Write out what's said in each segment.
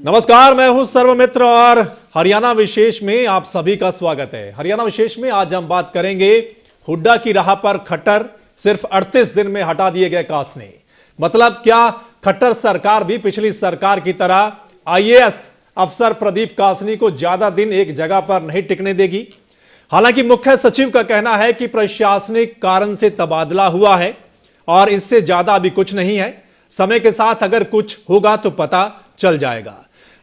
नमस्कार, मैं हूं सर्वमित्र और हरियाणा विशेष में आप सभी का स्वागत है। हरियाणा विशेष में आज हम बात करेंगे हुड्डा की राह पर खट्टर, सिर्फ 38 दिन में हटा दिए गए कासनी। मतलब क्या खट्टर सरकार भी पिछली सरकार की तरह आईएएस अफसर प्रदीप कासनी को ज्यादा दिन एक जगह पर नहीं टिकने देगी? हालांकि मुख्य सचिव का कहना है कि प्रशासनिक कारण से तबादला हुआ है और इससे ज्यादा अभी कुछ नहीं है। समय के साथ अगर कुछ होगा तो पता चल जाएगा।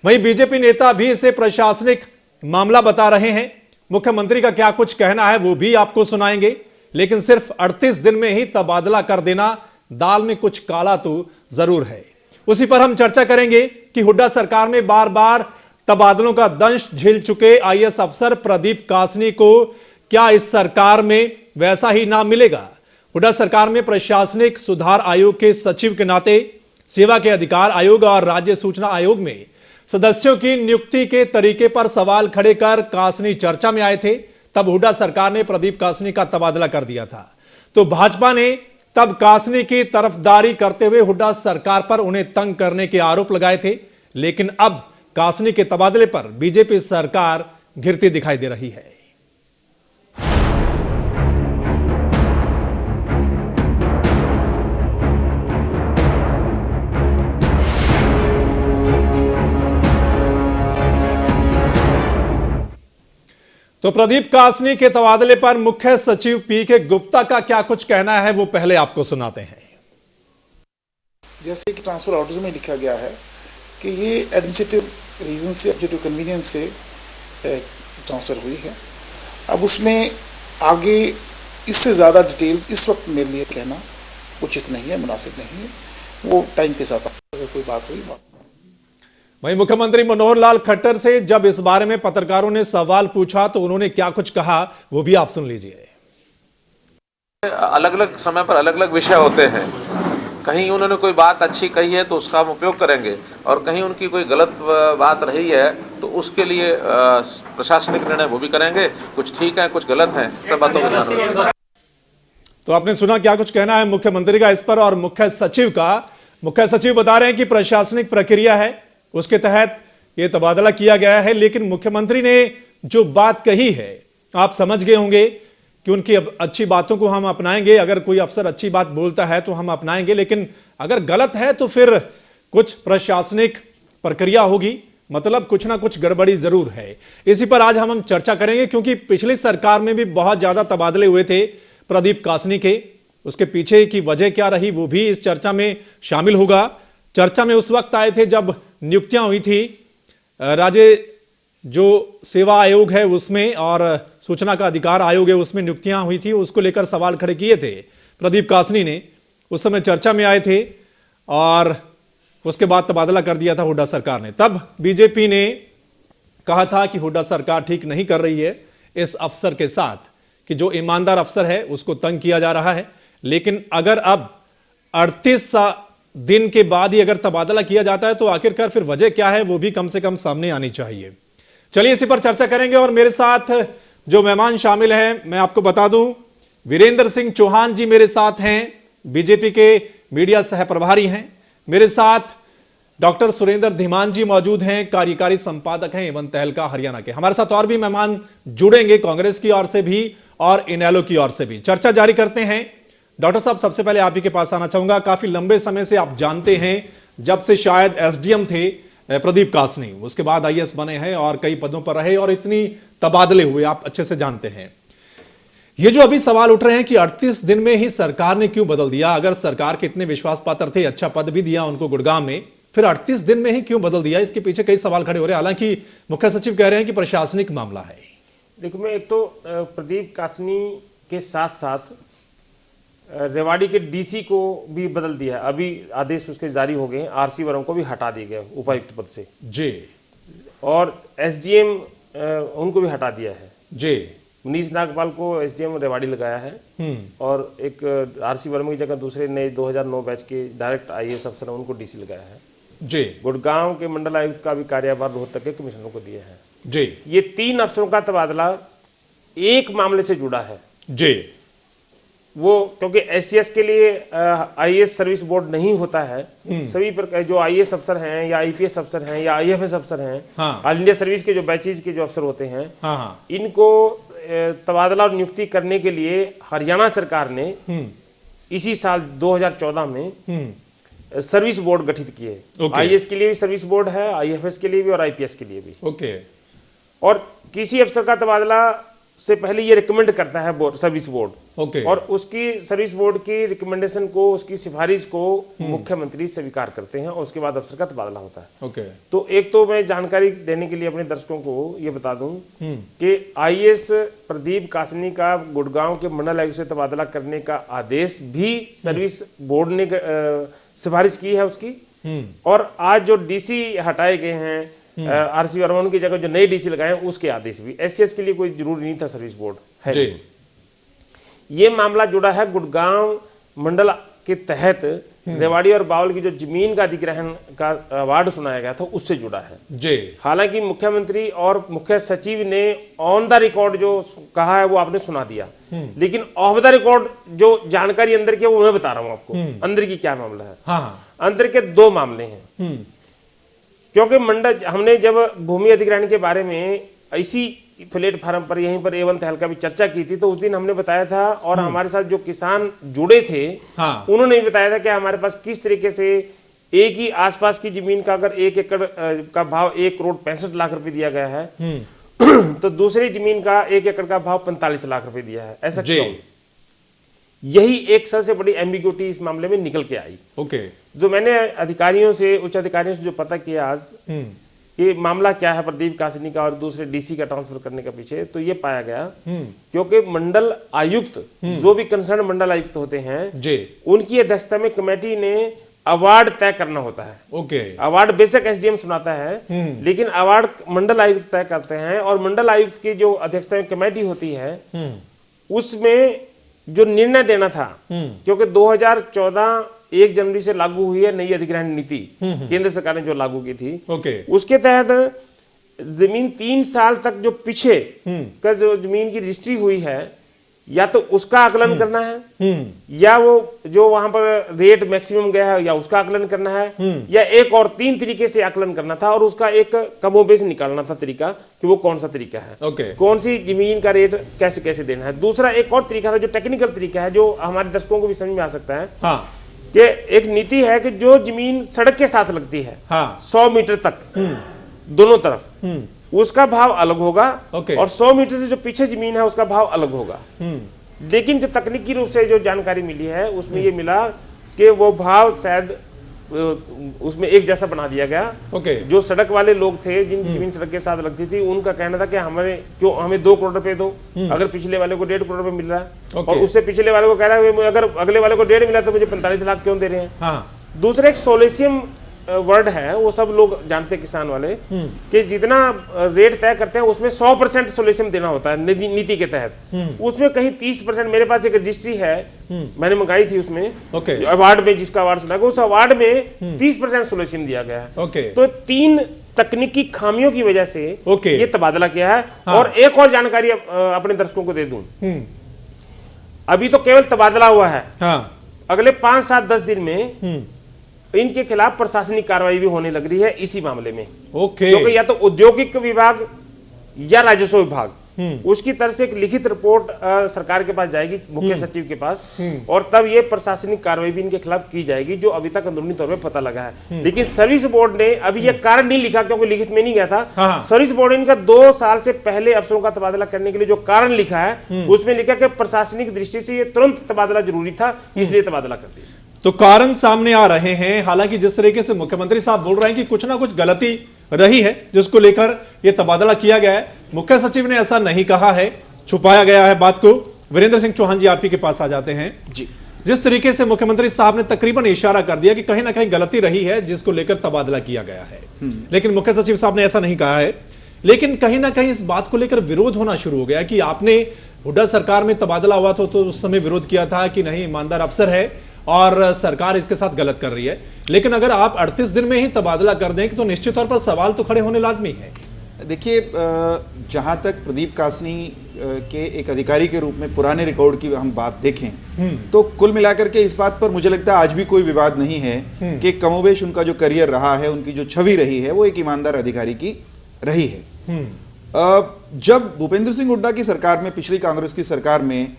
वहीं बीजेपी नेता भी इसे प्रशासनिक मामला बता रहे हैं। मुख्यमंत्री का क्या कुछ कहना है वो भी आपको सुनाएंगे, लेकिन सिर्फ 38 दिन में ही तबादला कर देना, दाल में कुछ काला तो जरूर है। उसी पर हम चर्चा करेंगे कि हुड्डा सरकार में बार बार तबादलों का दंश झेल चुके आईएएस अफसर प्रदीप कासनी को क्या इस सरकार में वैसा ही नाम मिलेगा? हुड्डा सरकार में प्रशासनिक सुधार आयोग के सचिव के नाते सेवा के अधिकार आयोग और राज्य सूचना आयोग में सदस्यों की नियुक्ति के तरीके पर सवाल खड़े कर कासनी चर्चा में आए थे। तब हुड्डा सरकार ने प्रदीप कासनी का तबादला कर दिया था। तो भाजपा ने तब कासनी की तरफदारी करते हुए हुड्डा सरकार पर उन्हें तंग करने के आरोप लगाए थे। लेकिन अब कासनी के तबादले पर बीजेपी सरकार घिरती दिखाई दे रही है। तो प्रदीप कासनी के तबादले पर मुख्य सचिव पीके गुप्ता का क्या कुछ कहना है वो पहले आपको सुनाते हैं। जैसे कि ट्रांसफर ऑर्डर्स में लिखा गया है कि ये एडमिनिस्ट्रेटिव रीजन से, एडमिनिस्ट्रेटिव कन्वीनियंस से ट्रांसफर हुई है। अब उसमें आगे इससे ज़्यादा डिटेल्स इस वक्त मेरे लिए कहना उचित नहीं है, मुनासिब नहीं है। वो टाइम के साथ अगर कोई बात हुई वहीं मुख्यमंत्री मनोहर लाल खट्टर से जब इस बारे में पत्रकारों ने सवाल पूछा तो उन्होंने क्या कुछ कहा वो भी आप सुन लीजिए। अलग अलग समय पर अलग अलग विषय होते हैं। कहीं उन्होंने कोई बात अच्छी कही है तो उसका हम उपयोग करेंगे, और कहीं उनकी कोई गलत बात रही है तो उसके लिए प्रशासनिक निर्णय वो भी करेंगे। कुछ ठीक है, कुछ गलत है, सब बातों को ध्यान रखेंगे। तो आपने सुना क्या कुछ कहना है मुख्यमंत्री का इस पर और मुख्य सचिव का। मुख्य सचिव बता रहे हैं कि प्रशासनिक प्रक्रिया है, उसके तहत यह तबादला किया गया है। लेकिन मुख्यमंत्री ने जो बात कही है आप समझ गए होंगे कि उनकी अच्छी बातों को हम अपनाएंगे। अगर कोई अफसर अच्छी बात बोलता है तो हम अपनाएंगे, लेकिन अगर गलत है तो फिर कुछ प्रशासनिक प्रक्रिया होगी। मतलब कुछ ना कुछ गड़बड़ी जरूर है। इसी पर आज हम चर्चा करेंगे, क्योंकि पिछली सरकार में भी बहुत ज्यादा तबादले हुए थे प्रदीप कासनी के। उसके पीछे की वजह क्या रही वो भी इस चर्चा में शामिल होगा। चर्चा में उस वक्त आए थे जब नियुक्तियां हुई थी राज्य जो सेवा आयोग है उसमें और सूचना का अधिकार आयोग है उसमें नियुक्तियां हुई थी। उसको लेकर सवाल खड़े किए थे प्रदीप कासनी ने। उस समय चर्चा में आए थे और उसके बाद तबादला कर दिया था हुड्डा सरकार ने। तब बीजेपी ने कहा था कि हुड्डा सरकार ठीक नहीं कर रही है इस अफसर के साथ, कि जो ईमानदार अफसर है उसको तंग किया जा रहा है। लेकिन अगर अब 38 दिन के बाद ही अगर तबादला किया जाता है तो आखिरकार फिर वजह क्या है वो भी कम से कम सामने आनी चाहिए। चलिए इसी पर चर्चा करेंगे और मेरे साथ जो मेहमान शामिल हैं मैं आपको बता दूं, वीरेंद्र सिंह चौहान जी मेरे साथ हैं, बीजेपी के मीडिया सह प्रभारी हैं। मेरे साथ डॉक्टर सुरेंद्र धीमान जी मौजूद हैं, कार्यकारी संपादक हैं एवं तहलका हरियाणा के। हमारे साथ और भी मेहमान जुड़ेंगे कांग्रेस की ओर से भी और इनेलो की ओर से भी। चर्चा जारी करते हैं। डॉक्टर साहब, सबसे पहले आप ही के पास आना चाहूंगा। काफी लंबे समय से आप जानते हैं, जब से शायद एसडीएम थे प्रदीप कासनी, उसके बाद आईएएस बने हैं और कई पदों पर रहे और इतनी तबादले हुए, आप अच्छे से जानते हैं। ये जो अभी सवाल उठ रहे हैं कि 38 दिन में ही सरकार ने क्यों बदल दिया? अगर सरकार के इतने विश्वास पात्र थे, अच्छा पद भी दिया उनको गुड़गांव में, फिर 38 दिन में ही क्यों बदल दिया? इसके पीछे कई सवाल खड़े हो रहे हैं। हालांकि मुख्य सचिव कह रहे हैं कि प्रशासनिक मामला है। देखो, मैं एक तो प्रदीप कासनी के साथ साथ रेवाड़ी के डीसी को भी बदल दिया है। अभी आदेश उसके जारी हो गए हैं, आरसी वर्मा को भी हटा दिया गया उपायुक्त पद से जी, और एसडीएम उनको भी हटा दिया है जी। मनीष नागपाल को एसडीएम रेवाड़ी लगाया है और एक आरसी वर्मा की जगह दूसरे नए 2009 बैच के डायरेक्ट आईएएस अफसर हैं उनको डीसी लगाया है जी। गुड़गांव के मंडल आयुक्त का भी कार्यभार रोहतक के कमिश्नरों को दिया है जी। ये 3 अफसरों का तबादला एक मामले से जुड़ा है जी। वो क्योंकि एससीएस के लिए आईएएस सर्विस बोर्ड नहीं होता है, सभी प्रकार जो आईएएस अफसर हैं या आईपीएस अफसर हैं या आईएफएस अफसर हैं, हाँ। ऑल इंडिया सर्विस के जो बैचेज के जो अफसर होते हैं, हाँ हाँ इनको तबादला और नियुक्ति करने के लिए हरियाणा सरकार ने इसी साल 2014 में सर्विस बोर्ड गठित किए। ओके। आईएएस के लिए भी सर्विस बोर्ड है, आईएफएस के लिए भी और आईपीएस के लिए भी। ओके। और किसी अफसर का तबादला से पहले ये रिकमेंड करता है बोर्ड, सर्विस बोर्ड। ओके। और उसकी सर्विस बोर्ड की रिकमेंडेशन को, उसकी सिफारिश को मुख्यमंत्री स्वीकार करते हैं और उसके बाद अफसर का तबादला होता है। ओके। तो एक तो मैं जानकारी देने के लिए अपने दर्शकों को ये बता दूं कि आईएएस प्रदीप कासनी का गुड़गांव के मंडल आयुक्त से तबादला करने का आदेश भी सर्विस बोर्ड ने सिफारिश की है उसकी। और आज जो डीसी हटाए गए हैं आरसी वर्मा की जगह जो नए डीसी लगाए हैं उसके आदेश भी, एससीएस के लिए कोई जरूरी नहीं था सर्विस बोर्ड है। जी। ये मामला जुड़ा है गुड़गांव मंडल के तहत रेवाड़ी और बावल की जो जमीन का अधिग्रहण का अवार्ड सुनाया गया था उससे जुड़ा है। जी। हालांकि मुख्यमंत्री और मुख्य सचिव ने ऑन द रिकॉर्ड जो कहा है वो आपने सुना दिया, लेकिन ऑफ द रिकॉर्ड जो जानकारी अंदर की है वो मैं बता रहा हूं आपको अंदर की क्या मामला है। हाँ। अंदर के दो मामले हैं। क्योंकि मंडल हमने जब भूमि अधिग्रहण के बारे में इसी प्लेटफार्म पर यहीं पर एवं तहलका भी चर्चा की थी, तो उस दिन हमने बताया था और हमारे साथ जो किसान जुड़े थे हाँ। उन्होंने भी बताया था कि हमारे पास किस तरीके से एक ही आसपास की जमीन का अगर 1 एकड़ का भाव 1,65,65,00,000 रुपए दिया गया है तो दूसरी जमीन का 1 एकड़ का भाव 45 लाख रुपए दिया है। ऐसा क्यों? यही एक सबसे बड़ी एम्बिग्यूटी इस मामले में निकल के आई। ओके। जो मैंने अधिकारियों से, उच्च अधिकारियों से जो पता किया आज कि मामला क्या है प्रदीप कासनी का और दूसरे डीसी का ट्रांसफर करने का पीछे, तो ये पाया गया क्योंकि मंडल आयुक्त जो भी कंसर्न मंडल आयुक्त होते हैं जी, उनकी अध्यक्षता में कमेटी ने अवार्ड तय करना होता है। ओके। अवार्ड बेशक एसडीएम सुनाता है लेकिन अवार्ड मंडल आयुक्त तय करते हैं और मंडल आयुक्त की जो अध्यक्षता में कमेटी होती है उसमें जो निर्णय देना था, क्योंकि 2014 1 जनवरी से लागू हुई है नई अधिग्रहण नीति, केंद्र सरकार ने जो लागू की थी, ओके। उसके तहत जमीन 3 साल तक जो पीछे का जो जमीन की रजिस्ट्री हुई है या तो उसका आकलन करना है या वो जो वहां पर रेट मैक्सिमम गया है या उसका आकलन करना है या एक और 3 तरीके से आकलन करना था और उसका एक कमोबेश निकालना था तरीका कि वो कौन सा तरीका है। ओके। कौन सी जमीन का रेट कैसे कैसे देना है। दूसरा एक और तरीका था जो टेक्निकल तरीका है जो हमारे दर्शकों को भी समझ में आ सकता है। हाँ। कि एक नीति है कि जो जमीन सड़क के साथ लगती है, हाँ। 100 मीटर तक दोनों तरफ, उसका भाव अलग होगा और 100 मीटर से जो पीछे जमीन है उसका भाव अलग होगा। लेकिन जो तकनीकी रूप से जो जानकारी मिली है उसमें ये मिला कि वो भाव शायद उसमें एक जैसा बना दिया गया। जो सड़क वाले लोग थे जिन जमीन सड़क के साथ लगती थी उनका कहना था कि हमें 2 करोड़ रुपए दो, अगर पिछले वाले को 1.5 करोड़ रुपए मिल रहा है और उससे पिछले वाले को कह रहा है अगर अगले वाले को 1.5 मिला तो मुझे 45 लाख क्यों दे रहे हैं। दूसरा एक सोलेशियम वर्ड है, वो सब लोग जानते हैं किसान वाले, कि जितना रेट तय करते हैं उसमें 100% सोल्यूशन देना होता है नीति के तहत। उसमें कहीं 30%, मेरे पास एक रजिस्ट्री है मैंने मंगाई थी, उसमें अवार्ड में जिसका अवार्ड सुना उस अवार्ड में 30% सोल्यूशन दिया गया है। तो 3 तकनीकी खामियों की वजह से ये तबादला किया है। और एक और जानकारी अपने दर्शकों को दे दूं, अभी तो केवल तबादला हुआ है, अगले 5, 7, 10 दिन में इनके खिलाफ प्रशासनिक कार्रवाई भी होने लग रही है इसी मामले में। क्योंकि या तो औद्योगिक विभाग या राजस्व विभाग उसकी तरफ से एक लिखित रिपोर्ट सरकार के पास जाएगी, मुख्य सचिव के पास, और तब ये प्रशासनिक कार्रवाई भी इनके खिलाफ की जाएगी जो अभी तक अंदरूनी तौर पे पता लगा है। लेकिन सर्विस बोर्ड ने अभी ये कारण नहीं लिखा क्योंकि लिखित में नहीं गया था। सर्विस बोर्ड ने इनका 2 साल से पहले अफसरों का तबादला करने के लिए जो कारण लिखा है उसमें लिखा कि प्रशासनिक दृष्टि से ये तुरंत तबादला जरूरी था, इसलिए तबादला कर दिया। तो कारण सामने आ रहे हैं। हालांकि जिस तरीके से मुख्यमंत्री साहब बोल रहे हैं कि कुछ ना कुछ गलती रही है जिसको लेकर यह तबादला किया गया है, मुख्य सचिव ने ऐसा नहीं कहा है, छुपाया गया है बात को। वीरेंद्र सिंह चौहान जी, आप ही के पास आ जाते हैं जी। जिस तरीके से मुख्यमंत्री साहब ने तकरीबन इशारा कर दिया कि कहीं ना कहीं गलती रही है जिसको लेकर तबादला किया गया है, लेकिन मुख्य सचिव साहब ने ऐसा नहीं कहा है। लेकिन कहीं ना कहीं इस बात को लेकर विरोध होना शुरू हो गया कि आपने हुड्डा सरकार में तबादला हुआ तो उस समय विरोध किया था कि नहीं, ईमानदार अफसर है और सरकार इसके साथ गलत कर रही है। लेकिन अगर आप 38 दिन में ही तबादला कर दें तो निश्चित तौर पर सवाल तो खड़े होने लाजमी है। देखिए, जहां तक प्रदीप कासनी के एक अधिकारी के रूप में पुराने रिकॉर्ड की हम बात देखें तो कुल मिलाकर के इस बात पर मुझे लगता है आज भी कोई विवाद नहीं है कि कमोबेश उनका जो करियर रहा है, उनकी जो छवि रही है, वो एक ईमानदार अधिकारी की रही है। जब भूपेंद्र सिंह हुड्डा की सरकार में, पिछली कांग्रेस की सरकार में,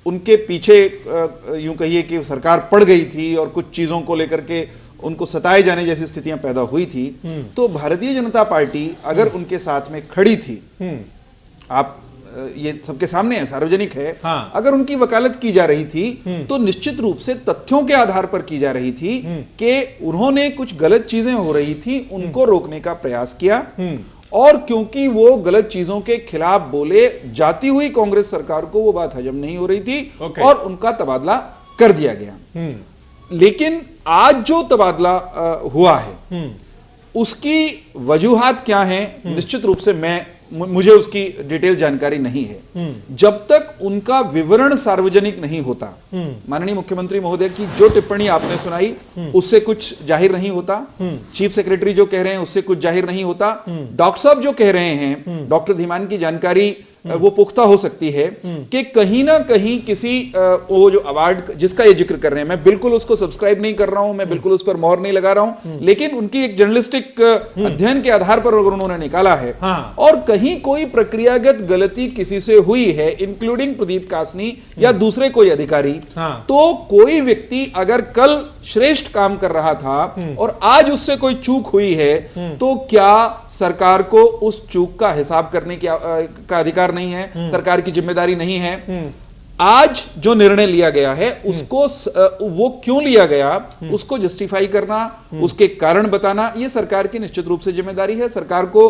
उनके पीछे यूं कहिए कि सरकार पड़ गई थी और कुछ चीजों को लेकर के उनको सताए जाने जैसी स्थितियां पैदा हुई थी, तो भारतीय जनता पार्टी अगर उनके साथ में खड़ी थी, आप ये सबके सामने है, सार्वजनिक है, हाँ। अगर उनकी वकालत की जा रही थी तो निश्चित रूप से तथ्यों के आधार पर की जा रही थी कि उन्होंने कुछ गलत चीजें हो रही थी, उनको रोकने का प्रयास किया, और क्योंकि वो गलत चीजों के खिलाफ बोले, जाती हुई कांग्रेस सरकार को वो बात हजम नहीं हो रही थी और उनका तबादला कर दिया गया। लेकिन आज जो तबादला हुआ है उसकी वजूहात क्या हैं, निश्चित रूप से मुझे उसकी डिटेल जानकारी नहीं है। जब तक उनका विवरण सार्वजनिक नहीं होता, माननीय मुख्यमंत्री महोदय की जो टिप्पणी आपने सुनाई उससे कुछ जाहिर नहीं होता, चीफ सेक्रेटरी जो कह रहे हैं उससे कुछ जाहिर नहीं होता, डॉक्टर साहब जो कह रहे हैं, डॉक्टर धीमान की जानकारी वो पुख्ता हो सकती है कि कहीं ना कहीं किसी वो जो अवार्ड जिसका ये जिक्र कर रहे हैं, मैं बिल्कुल उसको सब्सक्राइब नहीं कर रहा हूं, मैं बिल्कुल उस पर मोहर नहीं लगा रहा हूं, लेकिन उनकी एक जर्नलिस्टिक अध्ययन के आधार पर अगर उन्होंने निकाला है, हाँ। और कहीं कोई प्रक्रियागत गलती किसी से हुई है, इंक्लूडिंग प्रदीप कासनी या दूसरे कोई अधिकारी, हाँ। तो कोई व्यक्ति अगर कल श्रेष्ठ काम कर रहा था और आज उससे कोई चूक हुई है, तो क्या सरकार को उस चूक का हिसाब करने का अधिकार नहीं है? सरकार की जिम्मेदारी नहीं है? आज जो निर्णय लिया गया है उसको वो क्यों लिया गया, उसको जस्टिफाई करना, उसके कारण बताना, ये सरकार की निश्चित रूप से जिम्मेदारी है। सरकार को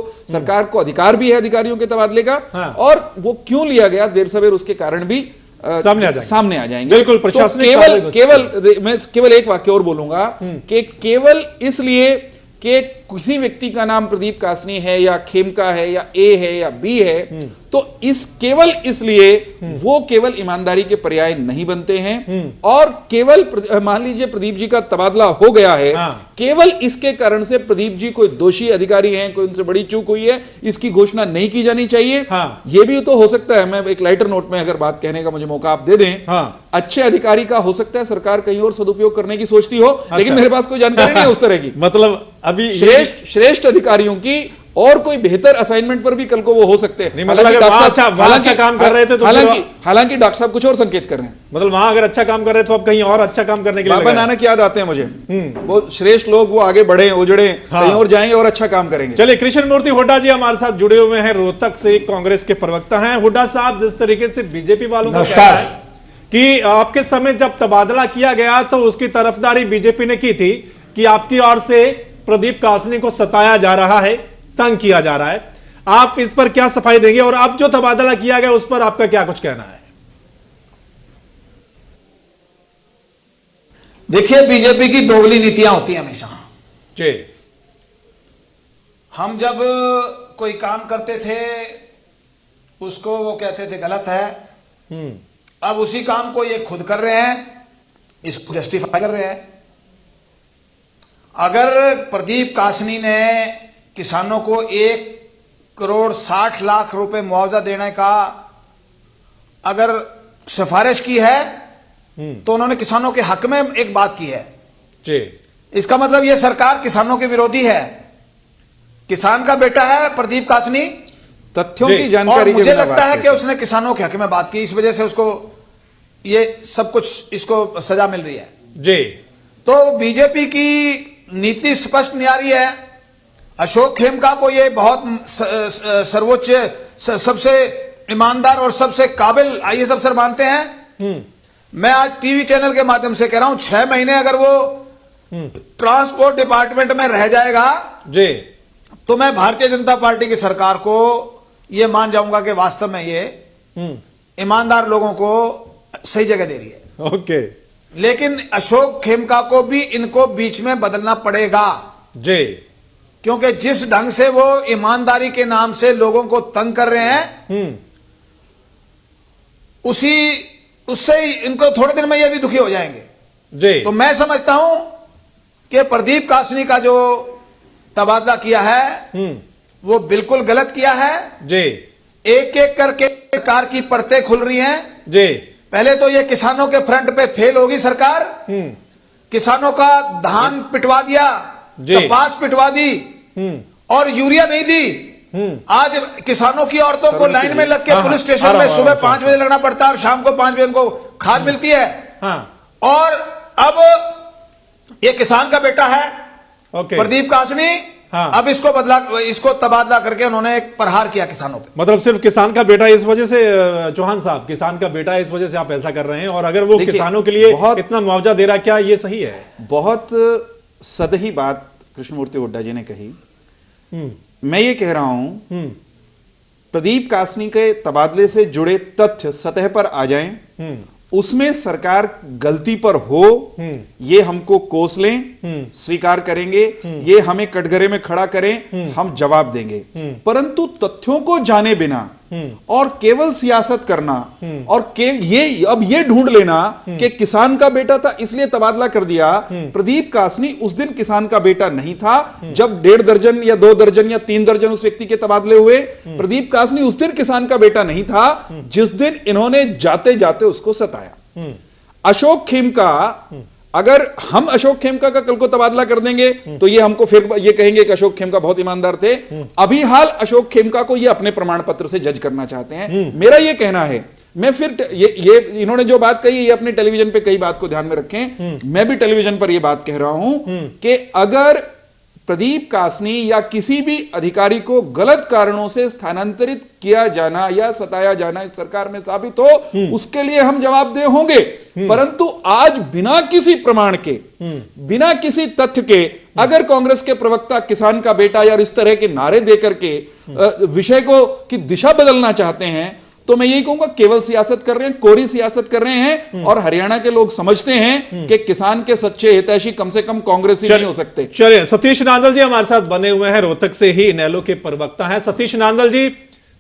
अधिकार भी है अधिकारियों के तबादले का, हाँ। और वो क्यों लिया गया, देर सवेर उसके कारण भी सामने आ जाएंगे। बिल्कुल, तो मैं केवल एक वाक्य और बोलूंगा कि केवल इसलिए कि किसी व्यक्ति का नाम प्रदीप कासनी है या खेमका है या ए है या बी है, तो केवल इसलिए वो केवल ईमानदारी के पर्याय नहीं बनते हैं, और केवल मान लीजिए प्रदीप जी का तबादला हो गया है, हाँ। केवल इसके कारण से प्रदीप जी कोई दोषी अधिकारी हैं, कोई उनसे बड़ी चूक हुई है, इसकी घोषणा नहीं की जानी चाहिए, हाँ। ये भी तो हो सकता है, मैं एक लाइटर नोट में अगर बात कहने का मुझे मौका आप दे दें, हाँ। अच्छे अधिकारी का हो सकता है सरकार कहीं और सदुपयोग करने की सोचती हो, अच्छा। लेकिन मेरे पास कोई जानकारी नहीं है उस तरह की। मतलब अभी श्रेष्ठ अधिकारियों की और कोई बेहतर असाइनमेंट पर भी कल को वो हो सकते हैं। मतलब अगर वहां अच्छा काम कर रहे थे तो हालांकि डॉक्टर साहब कुछ और संकेत कर रहे हैं, मतलब वहां अगर अच्छा काम कर रहे थे तो अब कहीं और अच्छा काम करने के लिए बाबा नानक याद आते हैं मुझे, वो श्रेष्ठ लोग वो आगे बढ़े उजड़े, हाँ। कहीं और जाएंगे और अच्छा काम करेंगे। चलिए, कृष्ण मूर्ति हुड्डा जी हमारे साथ जुड़े हुए हैं, रोहतक से कांग्रेस के प्रवक्ता हैं। हुड्डा साहब, जिस तरीके से बीजेपी वालों का कहना है कि आपके समय जब तबादला किया गया तो उसकी तरफदारी बीजेपी ने की थी कि आपकी ओर से प्रदीप कासनी को सताया जा रहा है, तंग किया जा रहा है, आप इस पर क्या सफाई देंगे, और अब जो तबादला किया गया उस पर आपका क्या कुछ कहना है? देखिए, बीजेपी की दोगली नीतियां होती हैं हमेशा जी। हम जब कोई काम करते थे उसको वो कहते थे गलत है, अब उसी काम को ये खुद कर रहे हैं, इसको जस्टिफाई कर रहे हैं। अगर प्रदीप कासनी ने किसानों को 1,60,00,000 रुपए मुआवजा देने का अगर सिफारिश की है तो उन्होंने किसानों के हक में एक बात की है जी। इसका मतलब यह सरकार किसानों के विरोधी है। किसान का बेटा है प्रदीप कासनी, तथ्यों की जानकारी, और मुझे लगता है कि उसने किसानों के हक में बात की, इस वजह से उसको ये सब कुछ इसको सजा मिल रही है जी। तो बीजेपी की नीति स्पष्ट न्यारी है। अशोक खेमका को ये बहुत सर्वोच्च, सबसे ईमानदार और सबसे काबिल आईएएस अफसर मानते हैं। मैं आज टीवी चैनल के माध्यम से कह रहा हूं, 6 महीने अगर वो ट्रांसपोर्ट डिपार्टमेंट में रह जाएगा जी, तो मैं भारतीय जनता पार्टी की सरकार को ये मान जाऊंगा कि वास्तव में ये ईमानदार लोगों को सही जगह दे रही है। ओके। लेकिन अशोक खेमका को भी इनको बीच में बदलना पड़ेगा जी, क्योंकि जिस ढंग से वो ईमानदारी के नाम से लोगों को तंग कर रहे हैं, उससे इनको थोड़े दिन में ये भी दुखी हो जाएंगे जी। तो मैं समझता हूं कि प्रदीप कासनी का जो तबादला किया है वो बिल्कुल गलत किया है जी। एक एक करके सरकार की परतें खुल रही हैं। जी पहले तो ये किसानों के फ्रंट पे फेल होगी सरकार। किसानों का धान पिटवा दिया, जी। कपास पिटवा दी और यूरिया नहीं दी। आज किसानों की औरतों को लाइन में लग के हाँ, पुलिस हाँ, स्टेशन में हाँ, सुबह हाँ, 5 बजे लगना पड़ता है और शाम को 5 बजे उनको खाद मिलती है। हाँ और अब ये किसान का बेटा है ओके प्रदीप कासनी। हाँ। अब इसको तबादला करके उन्होंने एक प्रहार किया किसानों पे। मतलब सिर्फ किसान का बेटा इस वजह से, चौहान साहब, किसान का बेटा इस वजह से आप ऐसा कर रहे हैं? और अगर वो देखिए, किसानों के लिए बहुत- इतना मुआवजा दे रहा, क्या ये सही है? बहुत सदही बात कृष्णमूर्ति हुड्डा जी ने कही। मैं ये कह रहा हूं प्रदीप कासनी के तबादले से जुड़े तथ्य सतह पर आ जाएं, उसमें सरकार गलती पर हो, ये हमको कोस लें, स्वीकार करेंगे, ये हमें कटघरे में खड़ा करें, हम जवाब देंगे। परंतु तथ्यों को जाने बिना और केवल सियासत करना और अब ये ढूंढ लेना कि किसान का बेटा था इसलिए तबादला कर दिया। प्रदीप कासनी उस दिन किसान का बेटा नहीं था जब 1.5 दर्जन या 2 दर्जन या 3 दर्जन उस व्यक्ति के तबादले हुए। प्रदीप कासनी उस दिन किसान का बेटा नहीं था जिस दिन इन्होंने जाते जाते उसको सताया। अशोक खेमका, अगर हम अशोक खेमका का कल को तबादला कर देंगे तो ये हमको फिर ये कहेंगे कि अशोक खेमका बहुत ईमानदार थे। अभी हाल अशोक खेमका को ये अपने प्रमाण पत्र से जज करना चाहते हैं। मेरा ये कहना है, मैं फिर ये इन्होंने जो बात कही ये अपने टेलीविजन पे कई बात को ध्यान में रखें, मैं भी टेलीविजन पर ये बात कह रहा हूं कि अगर प्रदीप कासनी या किसी भी अधिकारी को गलत कारणों से स्थानांतरित किया जाना या सताया जाना इस सरकार में साबित हो, उसके लिए हम जवाबदेह होंगे। परंतु आज बिना किसी प्रमाण के, बिना किसी तथ्य के अगर कांग्रेस के प्रवक्ता किसान का बेटा या इस तरह के नारे देकर के विषय को की दिशा बदलना चाहते हैं, तो मैं यही कहूंगा केवल सियासत कर रहे हैं, कोरी सियासत कर रहे हैं। और हरियाणा के लोग समझते हैं कि किसान के सच्चे हितैषी कम से कम कांग्रेसी नहीं हो सकते। चलिए, सतीश नांदल जी हमारे साथ बने हुए हैं, रोहतक से ही इनेलो के प्रवक्ता हैं। सतीश नांदल जी,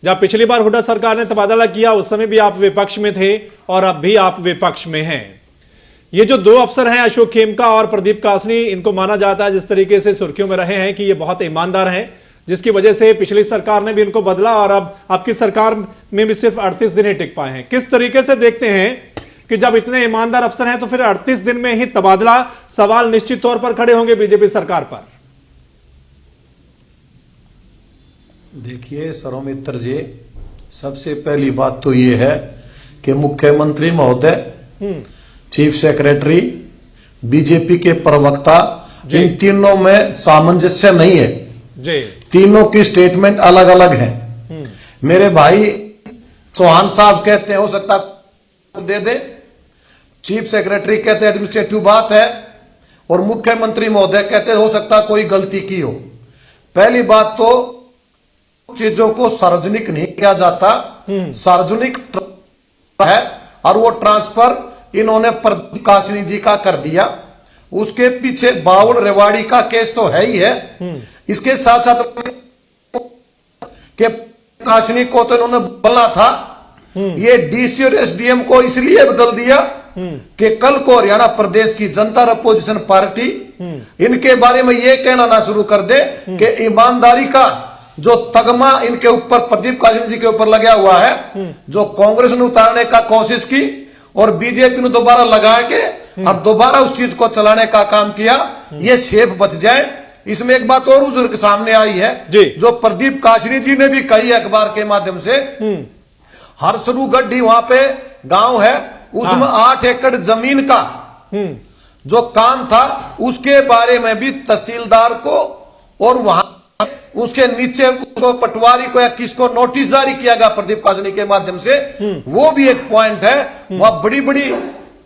जब पिछली बार हुड्डा सरकार ने तबादला किया उस समय भी आप विपक्ष में थे और अब भी आप विपक्ष में हैं। ये जो 2 अफसर हैं, अशोक खेमका और प्रदीप कासनी, इनको माना जाता है जिस तरीके से सुर्खियों में रहे हैं कि ये बहुत ईमानदार हैं, जिसकी वजह से पिछली सरकार ने भी इनको बदला और अब आपकी सरकार में भी सिर्फ 38 दिन ही टिक पाए हैं। किस तरीके से देखते हैं कि जब इतने ईमानदार अफसर हैं तो फिर 38 दिन में ही तबादला, सवाल निश्चित तौर पर खड़े होंगे बीजेपी सरकार पर? देखिए सरोमित्र जी, सबसे पहली बात तो ये है कि मुख्यमंत्री महोदय, चीफ सेक्रेटरी, बीजेपी के प्रवक्ता, इन तीनों में सामंजस्य नहीं है जी। तीनों की स्टेटमेंट अलग अलग है। मेरे भाई चौहान साहब कहते हैं हो सकता दे दे, चीफ सेक्रेटरी कहते हैं एडमिनिस्ट्रेटिव बात है, और मुख्यमंत्री महोदय कहते हैं हो सकता कोई गलती की हो। पहली बात तो चीजों को सार्वजनिक नहीं किया जाता, सार्वजनिक है और वो ट्रांसफर इन्होंने प्रदीप कासनी जी का कर दिया। उसके पीछे बावल रेवाड़ी का केस तो है ही है, इसके साथ साथ के कासनी को तो इन्होंने बोला था, ये डीसी और एसडीएम को इसलिए बदल दिया कि कल को हरियाणा प्रदेश की जनता और अपोजिशन पार्टी इनके बारे में ये कहना ना शुरू कर दे कि ईमानदारी का जो तगमा इनके ऊपर प्रदीप कासनी जी के ऊपर लगा हुआ है, जो कांग्रेस ने उतारने का कोशिश की और बीजेपी ने दोबारा लगा के और दोबारा उस चीज को चलाने का काम किया, ये शेप बच जाए। इसमें एक बात और उजर के सामने आई है जो प्रदीप कासनी जी ने भी कही अखबार के माध्यम से, हरसरू गड्ढी वहां पे गांव है, उसमें 8 एकड़ जमीन का जो काम था उसके बारे में भी तहसीलदार को और वहां उसके नीचे उसको पटवारी को या किसको नोटिस जारी किया गया प्रदीप कासनी के माध्यम से, वो भी एक पॉइंट है। वहां बड़ी बड़ी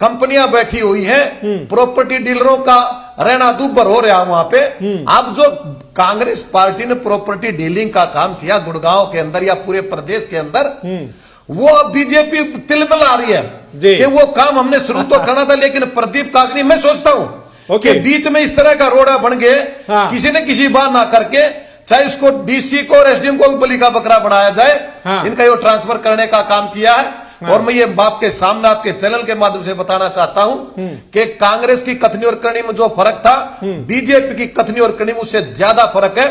कंपनियां बैठी हुई हैं, प्रॉपर्टी डीलरों का रहना दुब्बर हो रहा वहां पे। अब जो कांग्रेस पार्टी ने प्रॉपर्टी डीलिंग का काम किया गुड़गांव के अंदर या पूरे प्रदेश के अंदर, वो अब बीजेपी तिलमिला रही है कि वो काम हमने शुरू तो करना था, लेकिन प्रदीप कासनी, मैं सोचता हूं कि बीच में इस तरह का रोड़ा बन गए, किसी ने किसी बात ना करके, चाहे उसको डीसी को और एसडीएम को बलि का बकरा बनाया जाए, इनका ये ट्रांसफर करने का काम किया है। और मैं ये बाप के सामने आपके चैनल के माध्यम से बताना चाहता हूं कि कांग्रेस की कथनी और करनी में जो फर्क था, बीजेपी की कथनी और करनी में उससे ज्यादा फर्क है।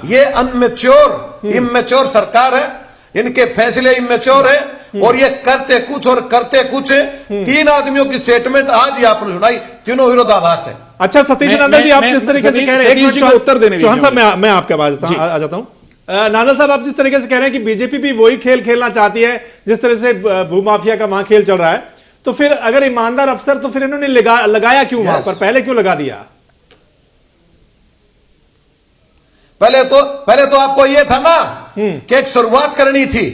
ये अनमेच्योर, इमेच्योर सरकार है। इनके फैसले इमेच्योर है और ये करते कुछ और करते कुछ। तीन आदमियों की स्टेटमेंट आज ही आपने सुनाई, तीनों विरोधाभास है। अच्छा सतीश नंदन जी, आप जिस तरीके से कह रहे हैं, उत्तर देने चौहान साहब मैं आपके पास आ जाता हूं। नादल साहब, आप जिस तरीके से कह रहे हैं कि बीजेपी भी वही खेल खेलना चाहती है जिस तरह से भूमाफिया का वहां खेल चल रहा है, तो फिर अगर ईमानदार अफसर, तो फिर इन्होंने लगाया क्यों वहां पर, पहले क्यों लगा दिया? पहले तो आपको यह था ना कि एक शुरुआत करनी थी।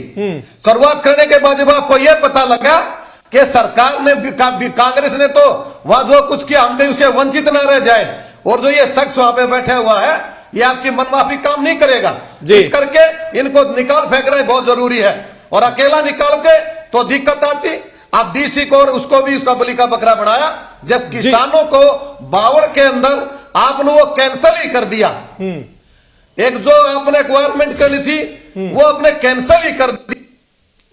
शुरुआत करने के बाद जब आपको यह पता लगा कि सरकार ने कांग्रेस ने तो वहां जो कुछ किया, हम कहीं उसे वंचित ना रह जाए, और जो ये शख्स वहां पे बैठा हुआ है ये आपकी मनमाफी काम नहीं करेगा, इस करके इनको निकाल फेंकना बहुत जरूरी है। और अकेला निकालते तो दिक्कत आती। आप डीसी को और उसको भी उसका बलि का बकरा बनाया, जब किसानों को बावड़ के अंदर आपने वो कैंसिल ही कर दिया। एक जो आपने रिक्वायरमेंट करी थी वो आपने कैंसिल ही कर दी।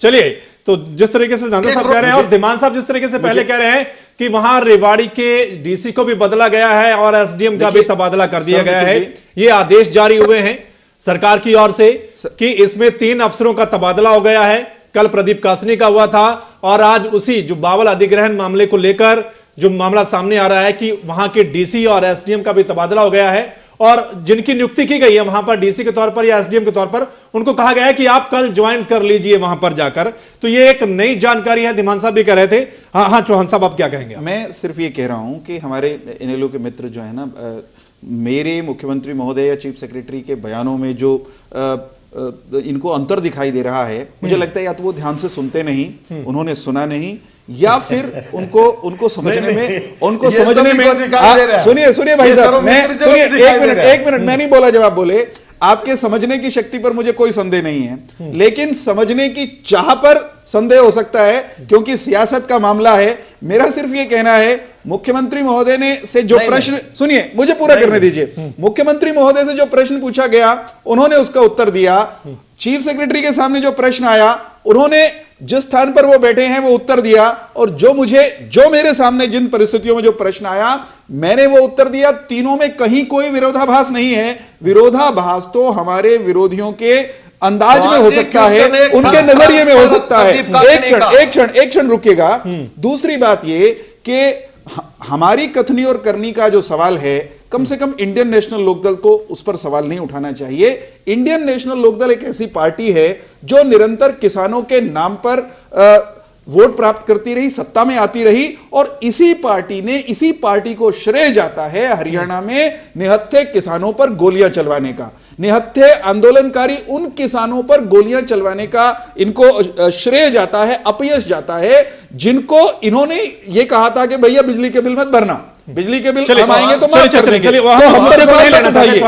चलिए, तो जिस तरीके से नादल साहब कह रहे हैं और धीमान साहब जिस तरीके से पहले कह रहे हैं कि वहां रेवाड़ी के डीसी को भी बदला गया है और एसडीएम का भी तबादला कर दिया गया है, ये आदेश जारी हुए हैं सरकार की ओर से कि इसमें 3 अफसरों का तबादला हो गया है। कल प्रदीप कासनी का हुआ था और आज उसी जो बावल अधिग्रहण मामले को लेकर जो मामला सामने आ रहा है कि वहां के डीसी और एसडीएम का भी तबादला हो गया है, और जिनकी नियुक्ति की गई है वहां पर डीसी के तौर पर या एसडीएम के तौर पर, उनको कहा गया है कि आप कल ज्वाइन कर लीजिए वहां पर जाकर। तो ये एक नई जानकारी है, धीमान साहब भी कह रहे थे। हाँ चौहान साहब, आप क्या कहेंगे? मैं सिर्फ ये कह रहा हूं कि हमारे इनेलो के मित्र जो है ना, मेरे मुख्यमंत्री महोदय या चीफ सेक्रेटरी के बयानों में जो इनको अंतर दिखाई दे रहा है, मुझे लगता है या तो वो ध्यान से सुनते नहीं, उन्होंने सुना नहीं, या फिर उनको समझने में सुनिए भाई साहब, एक मिनट मैं नहीं बोला जब आप बोले। आपके समझने की शक्ति पर मुझे कोई संदेह नहीं है, लेकिन समझने की चाह पर संदेह हो सकता है, क्योंकि सियासत का मामला है। मेरा सिर्फ ये कहना है, मुख्यमंत्री महोदय ने से जो प्रश्न, सुनिए मुझे पूरा करने दीजिए। मुख्यमंत्री महोदय से जो प्रश्न पूछा गया उन्होंने उसका उत्तर दिया। चीफ सेक्रेटरी के सामने जो प्रश्न आया उन्होंने जिस स्थान पर वो बैठे हैं वो उत्तर दिया, और जो मेरे सामने जिन परिस्थितियों में जो प्रश्न आया मैंने वो उत्तर दिया। तीनों में कहीं कोई विरोधाभास नहीं है। विरोधाभास तो हमारे विरोधियों के अंदाज में हो सकता है, उनके नजरिए में हो सकता है। एक क्षण रुकिएगा। दूसरी बात ये कि हमारी कथनी और करनी का जो सवाल है, कम से कम इंडियन नेशनल लोकदल को उस पर सवाल नहीं उठाना चाहिए। इंडियन नेशनल लोकदल एक ऐसी पार्टी है जो निरंतर किसानों के नाम पर वोट प्राप्त करती रही, सत्ता में आती रही, और इसी पार्टी को श्रेय जाता है हरियाणा में निहत्थे किसानों पर गोलियां चलवाने का। निहत्थे आंदोलनकारी उन किसानों पर गोलियां चलवाने का इनको श्रेय जाता है, अपयश जाता है, जिनको इन्होंने ये कहा था कि भैया बिजली के बिल मत भरना, बिजली के बिल हम आएंगे तो माफ कर देंगे। हम पर सवाल मत उठाइए।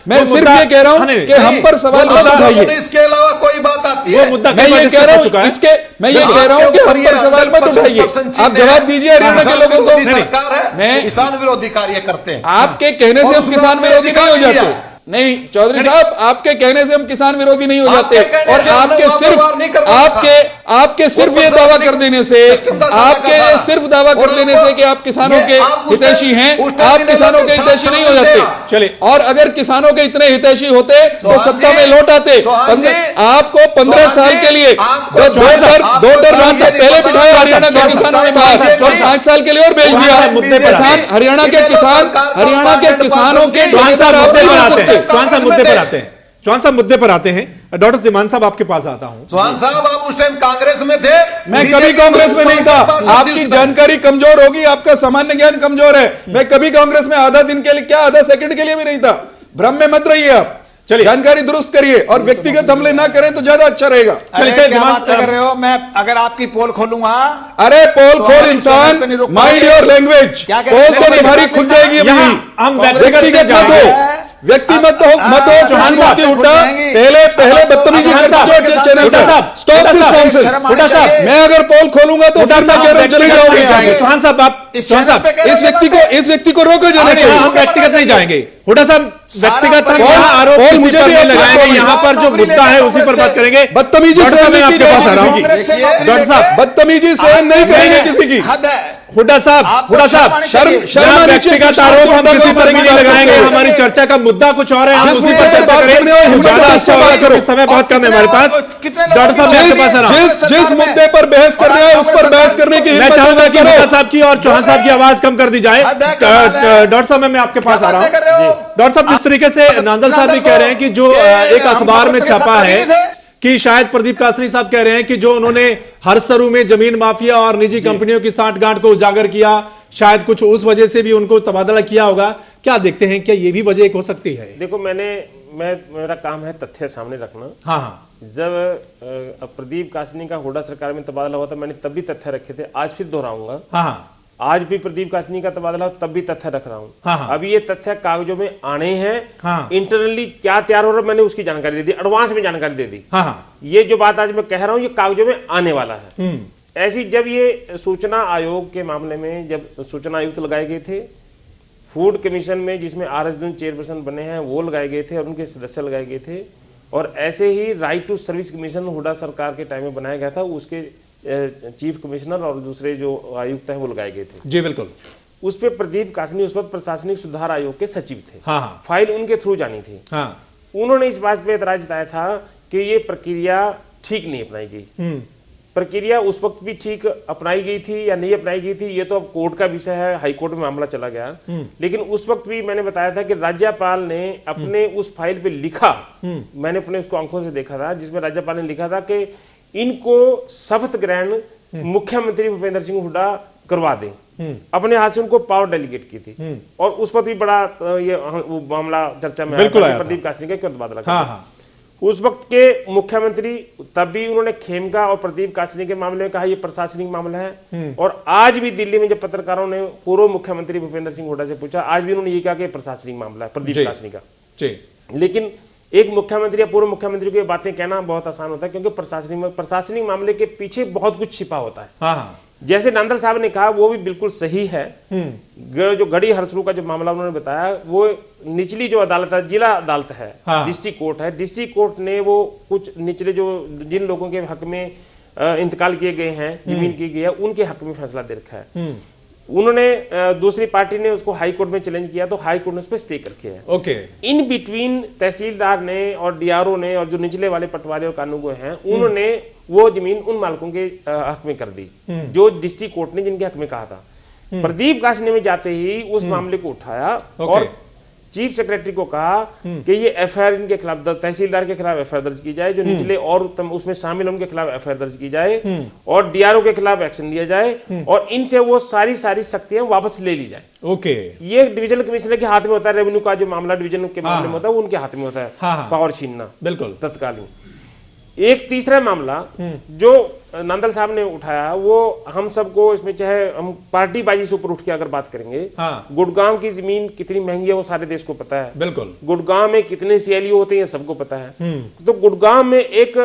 मैं सिर्फ ये कह रहा हूं कि हम पर सवाल मत उठाइए। इसके अलावा कोई बात आती है? मैं ये कह रहा हूं कि हम पर सवाल मत उठाइए। आप जवाब दीजिए हरियाणा के लोगों को। सरकार है, किसान विरोधी कार्य करते हैं। आपके कहने से हम किसान विरोधी नहीं हो जाते। नहीं चौधरी साहब, आपके कहने से हम किसान विरोधी नहीं हो जाते, और आपके सिर्फ ये दावा कर देने से, कि आप किसानों के हितैषी हैं, आप किसानों के हितैषी नहीं हो जाते। चलिए, और अगर किसानों के इतने हितैषी होते तो सत्ता में लौट आते। आपको 15 साल के लिए दो टर्म से पहले बिठाया हरियाणा के किसानों ने बाहर, 5 साल के लिए और भेज दिया। किसान हरियाणा के किसानों के चौहान साहब मुद्दे पर आते हैं। डॉक्टर धीमान साहब, आपके पास आता हूं। चौहान साहब, आप उस टाइम कांग्रेस में थे? मैं कभी कांग्रेस में नहीं था। आपकी जानकारी कमजोर होगी, आपका सामान्य ज्ञान कमजोर है। मैं कभी कांग्रेस में आधा दिन के लिए, क्या आधा सेकंड के लिए भी नहीं था। भ्रम में मत रहिए आप। चलिए, जानकारी दुरुस्त करिए और व्यक्तिगत हमले ना करें तो ज्यादा अच्छा रहेगा। क्या बात कर रहे हो? मैं अगर आपकी पोल खोलूंगा, अरे पोल खोल इंसान, माइंड योर लैंग्वेज। पोल तो तुम्हारी खुल जाएगी। व्यक्तिगत मत हो, व्यक्ति मत हो उठा। पहले बदतमीजी चैनल पर स्टॉप दिस नॉनसेंस। मैं अगर पोल खोलूंगा तो फिर मैं कह रहा हूं चले जाओगे। चौहान साहब, आप इस चौहान चैनल साहब, पे कह रहे हो इस व्यक्ति को रोको जाना नहीं, चाहिए। हम व्यक्तिगत नहीं जाएंगे। हुड्डा साहब, व्यक्तिगत परिवार- यहाँ आरोप और किसी मुझे पर भी नहीं ऐसा लगाएंगे। कोई- यहाँ पर जो मुद्दा है उसी पर बात करेंगे। बदतमीजी डॉक्टर साहब, मैं सहन नहीं आपके पास आ रहा हूँ। कांग्रेस से नौकरी डॉक्टर साहब, लेके- बदतमीजी सहन नहीं करेंगे किसी की। हद है। हुड्डा साहब, आपको हुड्डा शर्म साहब, आनी शर्म चाहिए। शर्म यहाँ आनी चाहिए। व्यक्तिगत आरोप हम किसी पर भी नहीं लगाएंगे। चाहिए। हमारी चर्चा का मुद्दा कुछ और है, हम जिस उसी मुद्दे पर पर चर्चा बात करें। करनी हो, हिम्मत ज्यादा से अच्छा होगा बात करो। क्योंकि समय बहुत कम है हमारे पास। कितने लोगों डॉक्टर साहब, मैं आपके पास आ रहा हूँ। जिस मुद्दे पर बहस करना है उस पर बहस करने की मैं हिम्मत चाहूंगा कि करो। हुड्डा साहब की और चौहान साहब की आवाज कम कर दी जाए। हद है, कमाल है। डॉक्टर साहब, मैं आपके पास आ रहा बातें कर रहे हूँ। हो? डॉक्टर साहब, जिस तरीके से नांदल साहब भी कह रहे हैं कि जो एक अखबार में छपा है कि शायद प्रदीप कासनी साहब कह रहे हैं कि जो उन्होंने हरसरू में जमीन माफिया और निजी कंपनियों की सांठगांठ को उजागर किया, शायद कुछ उस वजह से भी उनको तबादला किया होगा। क्या देखते हैं, क्या ये भी वजह एक हो सकती है? देखो, मेरा काम है तथ्य सामने रखना। हाँ हाँ, जब प्रदीप कासनी का हुड्डा सरकार में तबादला हुआ था, मैंने तब भी तथ्य रखे थे। आज फिर दोहराऊंगा। हाँ हाँ, आज भी प्रदीप कासनी का तबादला हो, तब भी तथ्य रख रहा हूं। हाँ, हाँ। अभी ये तथ्य कागजों में आने हैं। हाँ। इंटरनली क्या तैयार हो रहा है, मैंने उसकी जानकारी दे दी, एडवांस में जानकारी दे दी। हाँ हाँ, ये जो बात आज मैं कह रहा हूं, ये कागजों में आने वाला है। ऐसी जब ये सूचना आयोग के मामले में जब सूचना आयुक्त लगाए गए थे, फूड कमीशन में जिसमें RS दिन चेयरपर्सन बने हैं वो लगाए गए थे और उनके सदस्य लगाए गए थे, और ऐसे ही right to service commission Hooda सरकार के टाइम में बनाया गया था, उसके चीफ कमिश्नर और दूसरे जो आयुक्त हैं वो लगाए गए थे। जी बिल्कुल। उस पे प्रदीप कासनी उस वक्त प्रशासनिक सुधार आयोग के सचिव थे। हाँ हाँ, फाइल उनके थ्रू जानी थी। हाँ, उन्होंने इस बात पे एतराज जताया था कि ये प्रक्रिया ठीक नहीं अपनाई गई। प्रक्रिया उस वक्त भी ठीक अपनाई गई थी या नहीं अपनाई गई थी, ये तो अब कोर्ट का विषय है, हाई कोर्ट में मामला चला गया। लेकिन उस वक्त भी मैंने बताया था कि राज्यपाल ने अपने उस फाइल पे लिखा, मैंने अपने उसको आंखों से देखा था, जिसमें राज्यपाल ने लिखा था कि इनको शपथ ग्रहण मुख्यमंत्री भूपेंद्र सिंह हुड्डा करवा दें। अपने हाथ से उनको पावर डेलीगेट की थी। और उस वक्त भी बड़ा ये वो मामला चर्चा में बिल्कुल आया आया था, था। प्रदीप कासनी का क्यों तबादला हाँ किया। हाँ, उस वक्त के मुख्यमंत्री तब भी उन्होंने खेमका और प्रदीप कासनी के मामले में कहा यह प्रशासनिक मामला है। और आज भी दिल्ली में जब पत्रकारों ने पूर्व मुख्यमंत्री भूपेंद्र सिंह हुड्डा से पूछा, आज भी उन्होंने ये कहा कि प्रशासनिक मामला है प्रदीप जी। कासनी का। जी, लेकिन एक मुख्यमंत्री या पूर्व मुख्यमंत्री को ये बातें कहना बहुत आसान होता है, क्योंकि प्रशासनिक मामले के पीछे बहुत कुछ छिपा होता है। हाँ हाँ, जैसे नांदल साहब ने कहा वो भी बिल्कुल सही है। जो गढ़ी हरसरू का जो मामला उन्होंने बताया, वो निचली जो अदालत है, जिला अदालत है, हाँ। डिस्ट्रिक्ट कोर्ट है, डिस्ट्रिक्ट कोर्ट ने वो कुछ निचले जो जिन लोगों के हक में इंतकाल किए गए हैं, जमीन की गई है, उनके हक में फैसला दे रखा है। उन्होंने दूसरी पार्टी ने उसको हाई कोर्ट में चैलेंज किया, तो हाई कोर्ट ने उस पर स्टे कर किया है। ओके, इन बिटवीन तहसीलदार ने और DRO ने और जो निचले वाले पटवारी और कानूनगो हैं, उन्होंने वो जमीन उन मालिकों के हक में कर दी जो डिस्ट्रिक्ट कोर्ट ने जिनके हक में कहा था। प्रदीप कासनी में जाते ही उस मामले को उठाया और चीफ सेक्रेटरी को कहा कि ये FIR इनके खिलाफ तहसीलदार के खिलाफ FIR दर्ज की जाए, जो निचले और उसमें शामिल उनके खिलाफ FIR दर्ज की जाए और DRO के खिलाफ एक्शन लिया जाए और इनसे वो सारी शक्तियां वापस ले ली जाए। ओके, ये डिविजनल कमिश्नर के हाथ में होता है, रेवेन्यू का जो मामला डिवीजन के मामले में होता है वो उनके हाथ में होता है, हाँ, हाँ। पावर छीनना बिल्कुल। तत्कालीन। एक तीसरा मामला जो नांदल साहब ने उठाया, वो हम सबको इसमें, चाहे हम पार्टी बाजी से ऊपर उठ के अगर बात करेंगे, हाँ। गुड़गांव की जमीन कितनी महंगी है वो सारे देश को पता है। बिल्कुल। गुड़गांव में कितने CLU होते हैं सबको पता है। तो गुड़गांव में एक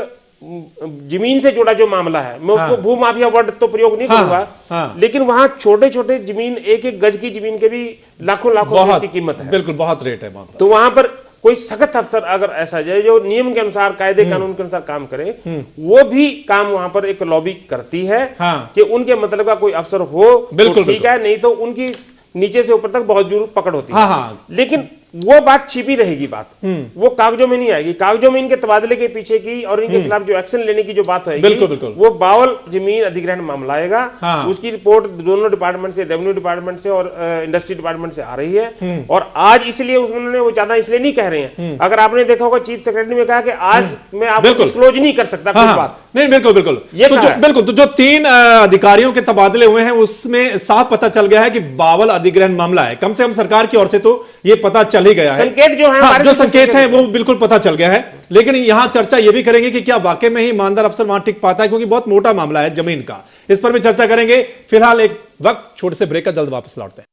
जमीन से जुड़ा जो मामला है, मैं उसको भू माफिया वर्ड तो प्रयोग नहीं करूंगा, हाँ। लेकिन वहां छोटे छोटे जमीन, एक एक गज की जमीन के भी लाखों रुपए की कीमत है। बिल्कुल, बहुत रेट है वहां पर। तो वहां पर कोई सख्त अफसर अगर ऐसा जाए जो नियम के अनुसार, कायदे कानून के अनुसार काम करे, वो भी काम वहां पर एक लॉबी करती है कि उनके मतलब का कोई अफसर हो तो ठीक है, नहीं तो उनकी नीचे से ऊपर तक बहुत जरूर पकड़ होती है। लेकिन वो बात छिपी रहेगी, बात वो कागजों में नहीं आएगी। कागजों में इनके तबादले के पीछे की और इनके खिलाफ जो एक्शन लेने की जो बात होगी, बिल्कुल बिल्कुल, वो बावल जमीन अधिग्रहण मामला आएगा। उसकी रिपोर्ट दोनों डिपार्टमेंट से, रेवेन्यू डिपार्टमेंट से और इंडस्ट्री डिपार्टमेंट से आ रही है। और आज इसलिए उन्होंने वो ज्यादा इसलिए नहीं कह रहे हैं, अगर आपने देखा होगा चीफ सेक्रेटरी ने कहा कि आज मैं आपको डिस्क्लोज नहीं कर सकता कुछ बात। नहीं, बिल्कुल बिल्कुल, ये बिल्कुल। तो जो 3 अधिकारियों के तबादले हुए हैं उसमें साफ पता चल गया है कि बावल अधिग्रहण मामला है। कम से कम सरकार की ओर से तो ये पता चल ही गया है, संकेत जो है, जो संकेत है वो बिल्कुल पता चल गया है। लेकिन यहां चर्चा ये भी करेंगे कि क्या वाकई में ही ईमानदार अफसर वहां टिक पाता है, क्योंकि बहुत मोटा मामला है जमीन का। इस पर भी चर्चा करेंगे। फिलहाल एक वक्त छोटे से ब्रेक का, जल्द वापस लौटते हैं।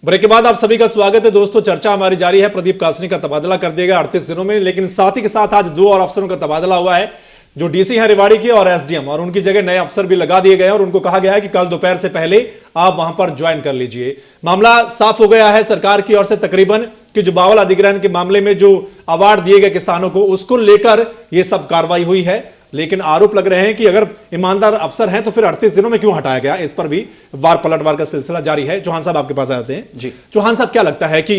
ब्रेक के बाद आप सभी का स्वागत है दोस्तों। चर्चा हमारी जारी है। प्रदीप कासनी का तबादला कर दिया गया 38 दिनों में, लेकिन साथ ही के साथ आज 2 और अफसरों का तबादला हुआ है, जो डीसी हैं रेवाड़ी के और एसडीएम, और उनकी जगह नए अफसर भी लगा दिए गए हैं और उनको कहा गया है कि कल दोपहर से पहले आप वहां पर ज्वाइन कर लीजिए। मामला साफ हो गया है सरकार की ओर से तकरीबन कि जो बावल अधिग्रहण के मामले में जो अवार्ड दिए गए किसानों को, उसको लेकर यह सब कार्रवाई हुई है। लेकिन आरोप लग रहे हैं कि अगर ईमानदार अफसर हैं तो फिर 38 दिनों में क्यों हटाया गया, इस पर भी वार पलटवार का सिलसिला जारी है। चौहान साहब आपके पास आते हैं जी। चौहान साहब, क्या लगता है कि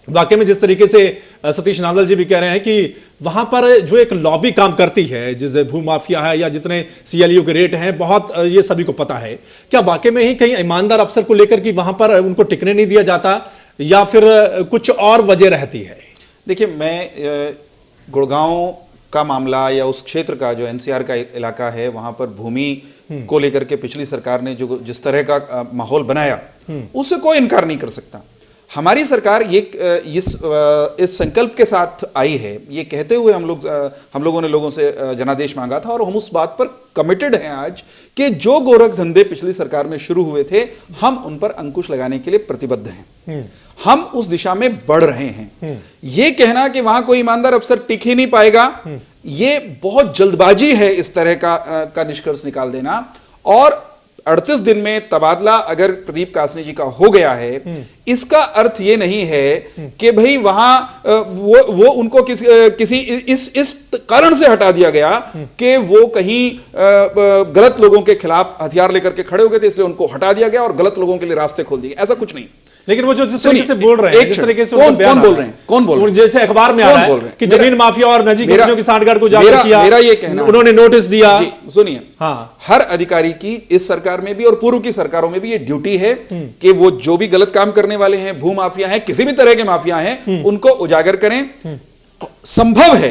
वाकई में जिस तरीके से सतीश नांदल जी भी कह रहे हैं कि वहां पर जो एक लॉबी काम करती है, जिस भूमाफिया है या जितने सीएलयू के रेट हैं, बहुत ये सभी को पता है, क्या वाकई में ही कहीं ईमानदार अफसर को लेकर कि वहां पर उनको टिकने नहीं दिया जाता या फिर कुछ और वजह रहती है? देखिए, मैं गुड़गांव का मामला या उस क्षेत्र का जो एनसीआर का इलाका है, वहां पर भूमि को लेकर के पिछली सरकार ने जो जिस तरह का माहौल बनाया, उससे कोई इनकार नहीं कर सकता। हमारी सरकार ये इस संकल्प के साथ आई है, ये कहते हुए हम लोगों ने लोगों से जनादेश मांगा था और हम उस बात पर कमिटेड हैं आज कि जो गोरख धंधे पिछली सरकार में शुरू हुए थे, हम उन पर अंकुश लगाने के लिए प्रतिबद्ध हैं। हम उस दिशा में बढ़ रहे हैं। ये कहना कि वहां कोई ईमानदार अफसर टिक ही नहीं पाएगा, ये बहुत जल्दबाजी है इस तरह का निष्कर्ष निकाल देना। और 38 दिन में तबादला अगर प्रदीप कासनी जी का हो गया है, इसका अर्थ ये नहीं है कि भाई वहां वो उनको किसी इस कारण से हटा दिया गया कि वो कहीं गलत लोगों के खिलाफ हथियार लेकर के खड़े हो गए थे, इसलिए उनको हटा दिया गया और गलत लोगों के लिए रास्ते खोल दिए। ऐसा कुछ नहीं। लेकिन वो जो जिस तरीके से बोल रहे हैं, जिस तरीके से कौन बोल रहे हैं, कौन बोल रहे हैं? जैसे अखबार में आ रहा है कि जमीन माफिया और निजी कंपनियों की सांठगांठ को जाकर किया, मेरा ये कहना, उन्होंने नोटिस दिया। सुनिए, हाँ, हर अधिकारी की इस सरकार में भी और पूर्व की सरकारों में भी ये ड्यूटी है कि वो जो भी गलत काम करने वाले हैं, भू माफिया हैं, किसी भी तरह के माफिया हैं, उनको उजागर करें। संभव है,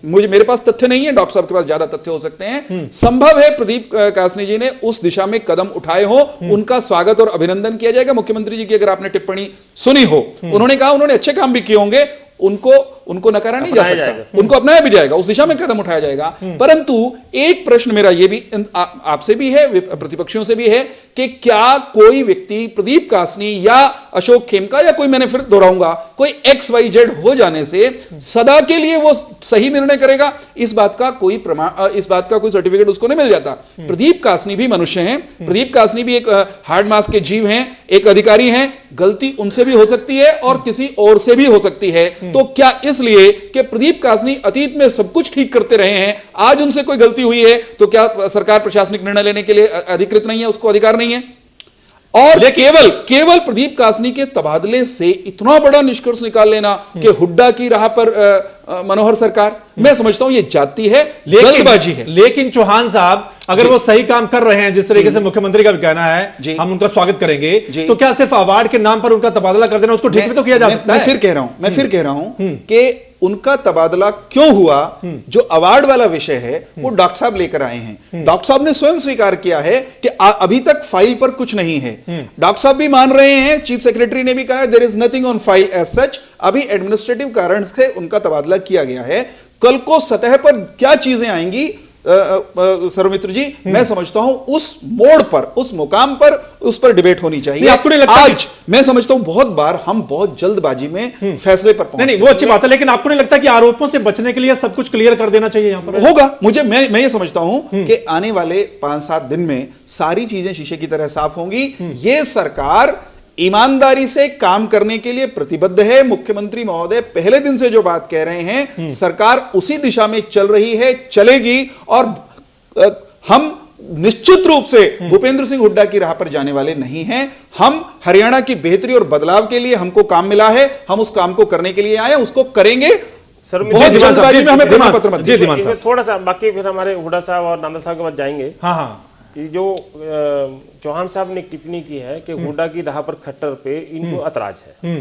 मेरे पास तथ्य नहीं है, डॉक्टर साहब के पास ज्यादा तथ्य हो सकते हैं, संभव है प्रदीप कासनी जी ने उस दिशा में कदम उठाए हो, उनका स्वागत और अभिनंदन किया जाएगा। मुख्यमंत्री जी की अगर आपने टिप्पणी सुनी हो, उन्होंने कहा उन्होंने अच्छे काम भी किए होंगे, उनको नकारा नहीं जा सकता, उनको अपनाया भी जाएगा, उस दिशा में कदम उठाया जाएगा। परंतु एक प्रश्न मेरा ये भी आपसे भी है, प्रतिपक्षियों से भी है कि क्या कोई व्यक्ति प्रदीप कासनी या अशोक खेमका या कोई, मैंने फिर दोहराऊंगा, कोई XYZ हो जाने से सदा के लिए वो सही निर्णय करेगा? इस बात का कोई प्रमाण, इस बात का कोई सर्टिफिकेट उसको नहीं मिल जाता। प्रदीप कासनी भी मनुष्य हैं, प्रदीप कासनी भी एक हार्ड मास के जीव हैं, एक अधिकारी हैं, गलती उनसे भी हो सकती है और किसी और से भी हो सकती है। तो क्या इसलिए कि प्रदीप कासनी अतीत में सब कुछ ठीक करते रहे हैं, आज उनसे कोई गलती हुई है तो क्या सरकार प्रशासनिक निर्णय लेने के लिए अधिकृत नहीं है, उसको अधिकार नहीं है? और केवल प्रदीप कासनी के तबादले से इतना बड़ा निष्कर्ष निकाल लेना कि हुड्डा की राह पर मनोहर सरकार, मैं समझता हूं ये जाती है, जल्दबाजी है। लेकिन चौहान साहब, अगर वो सही काम कर रहे हैं, जिस तरीके से मुख्यमंत्री का भी कहना है, हम उनका स्वागत करेंगे, तो क्या सिर्फ अवार्ड के नाम पर उनका तबादला कर देना, उसको ठीक भी तो किया जा सकता है? मैं फिर कह रहा हूं कि उनका तबादला क्यों हुआ, जो अवार्ड वाला विषय है वो डॉक्टर साहब लेकर आए हैं। डॉक्टर साहब ने स्वयं स्वीकार किया है कि अभी तक फाइल पर कुछ नहीं है। डॉक्टर साहब भी मान रहे हैं, चीफ सेक्रेटरी ने भी कहा there is nothing on file as such, अभी एडमिनिस्ट्रेटिव कारण से उनका तबादला किया गया है। कल को सतह पर क्या चीजें आएंगी सर्वमित्र जी, मैं समझता हूं उस मोड़ पर, उस मुकाम पर, उस पर डिबेट होनी चाहिए। आपको नहीं लगता? आज मैं समझता हूं बहुत बार हम बहुत जल्दबाजी में फैसले पर पहुंचते हैं। नहीं, वो अच्छी बात है, लेकिन आपको नहीं लगता कि आरोपों से बचने के लिए सब कुछ क्लियर कर देना चाहिए यहां पर? होगा, मैं ये समझता हूं कि आने वाले 5-7 दिन में सारी चीजें शीशे की तरह साफ होंगी। ये सरकार ईमानदारी से काम करने के लिए प्रतिबद्ध है। मुख्यमंत्री महोदय पहले दिन से जो बात कह रहे हैं, सरकार उसी दिशा में चल रही है, चलेगी। और हम निश्चित रूप से भूपेंद्र सिंह हुड्डा की राह पर जाने वाले नहीं हैं। हम हरियाणा की बेहतरी और बदलाव के लिए हमको काम मिला है, हम उस काम को करने के लिए आए, उसको करेंगे। सर, बहुत जल्दबाजी में हमें पत्र मत दीजिए। थोड़ा सा बाकी फिर हमारे हुड्डा साहब और नांदल साहब के पास जाएंगे। हाँ, ये जो चौहान साहब ने एक टिप्पणी की है कि हुड्डा की राह पर खट्टर पे इनको ऐतराज है।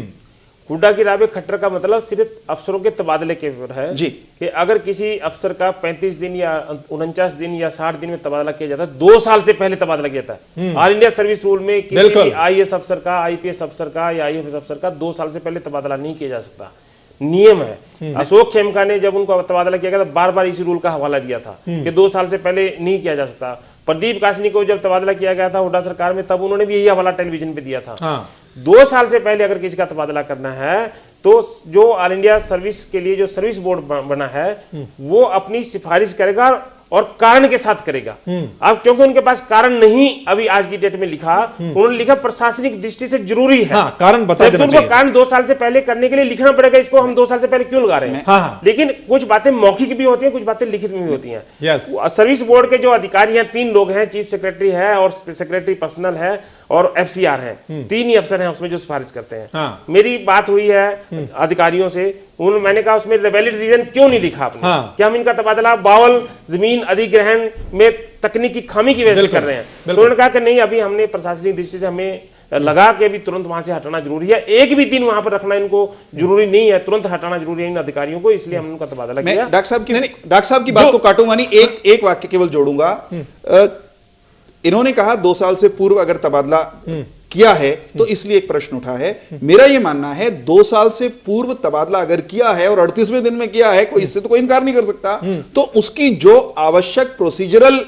हुड्डा की राह पे खट्टर का मतलब सिर्फ अफसरों के तबादले के ऊपर है जी, कि अगर किसी अफसर का 35 दिन या 49 दिन या 60 दिन में तबादला किया जाता है, 2 साल से पहले तबादला किया जाता है। ऑल इंडिया सर्विस रूल में किसी भी IAS अफसर का, IPS अफसर का या IFS अफसर का 2 साल से पहले तबादला नहीं किया जा सकता, नियम है। अशोक खेमका ने जब उनको तबादला किया गया, बार बार इसी रूल का हवाला दिया था कि 2 साल से पहले नहीं किया जा सकता। प्रदीप कासनी को जब तबादला किया गया था हुड्डा सरकार में, तब उन्होंने भी यही हवाला टेलीविजन पे दिया था। 2 साल से पहले अगर किसी का तबादला करना है तो जो ऑल इंडिया सर्विस के लिए जो सर्विस बोर्ड बना है वो अपनी सिफारिश करेगा और कारण के साथ करेगा। अब क्योंकि उनके पास कारण नहीं अभी आज की डेट में लिखा, उन्होंने लिखा प्रशासनिक दृष्टि से जरूरी है। हाँ, कारण बता देना चाहिए। कारण 2 साल से पहले करने के लिए लिखना पड़ेगा, इसको हम 2 साल से पहले क्यों लगा रहे हैं। हाँ। लेकिन कुछ बातें मौखिक भी होती हैं, कुछ बातें लिखित में भी होती हैं। यस। सर्विस बोर्ड के जो अधिकारी हैं 3 लोग हैं, चीफ सेक्रेटरी है और सेक्रेटरी पर्सनल है और FCR है, 3 ही अफसर हैं उसमें जो सिफारिश करते हैं। हाँ। मेरी बात हुई है अधिकारियों से, मैंने कहा उसमें वैलिड रीजन क्यों नहीं लिखा आपने। हाँ। कि हम इनका तबादला बावल जमीन अधिग्रहण में तकनीकी खामी की वजह से कर रहे हैं। तो उन्होंने कहा कि नहीं, अभी हमने प्रशासनिक दृष्टि से हमें लगा के अभी तुरंत वहां से हटाना जरूरी है, एक भी दिन वहां पर रखना इनको जरूरी नहीं है, तुरंत हटाना जरूरी है इन अधिकारियों को, इसलिए हमने उनका तबादला किया। डॉक्टर साहब की बात को काटूंगा नहीं, एक वाक्य केवल जोड़ूंगा। इन्होंने कहा 2 साल से पूर्व अगर तबादला किया है तो इसलिए एक प्रश्न उठा है। मेरा यह मानना है 2 साल से पूर्व तबादला अगर किया है और 38वें दिन में किया है, कोई इससे तो कोई इनकार नहीं कर सकता, तो उसकी जो आवश्यक प्रोसीजरल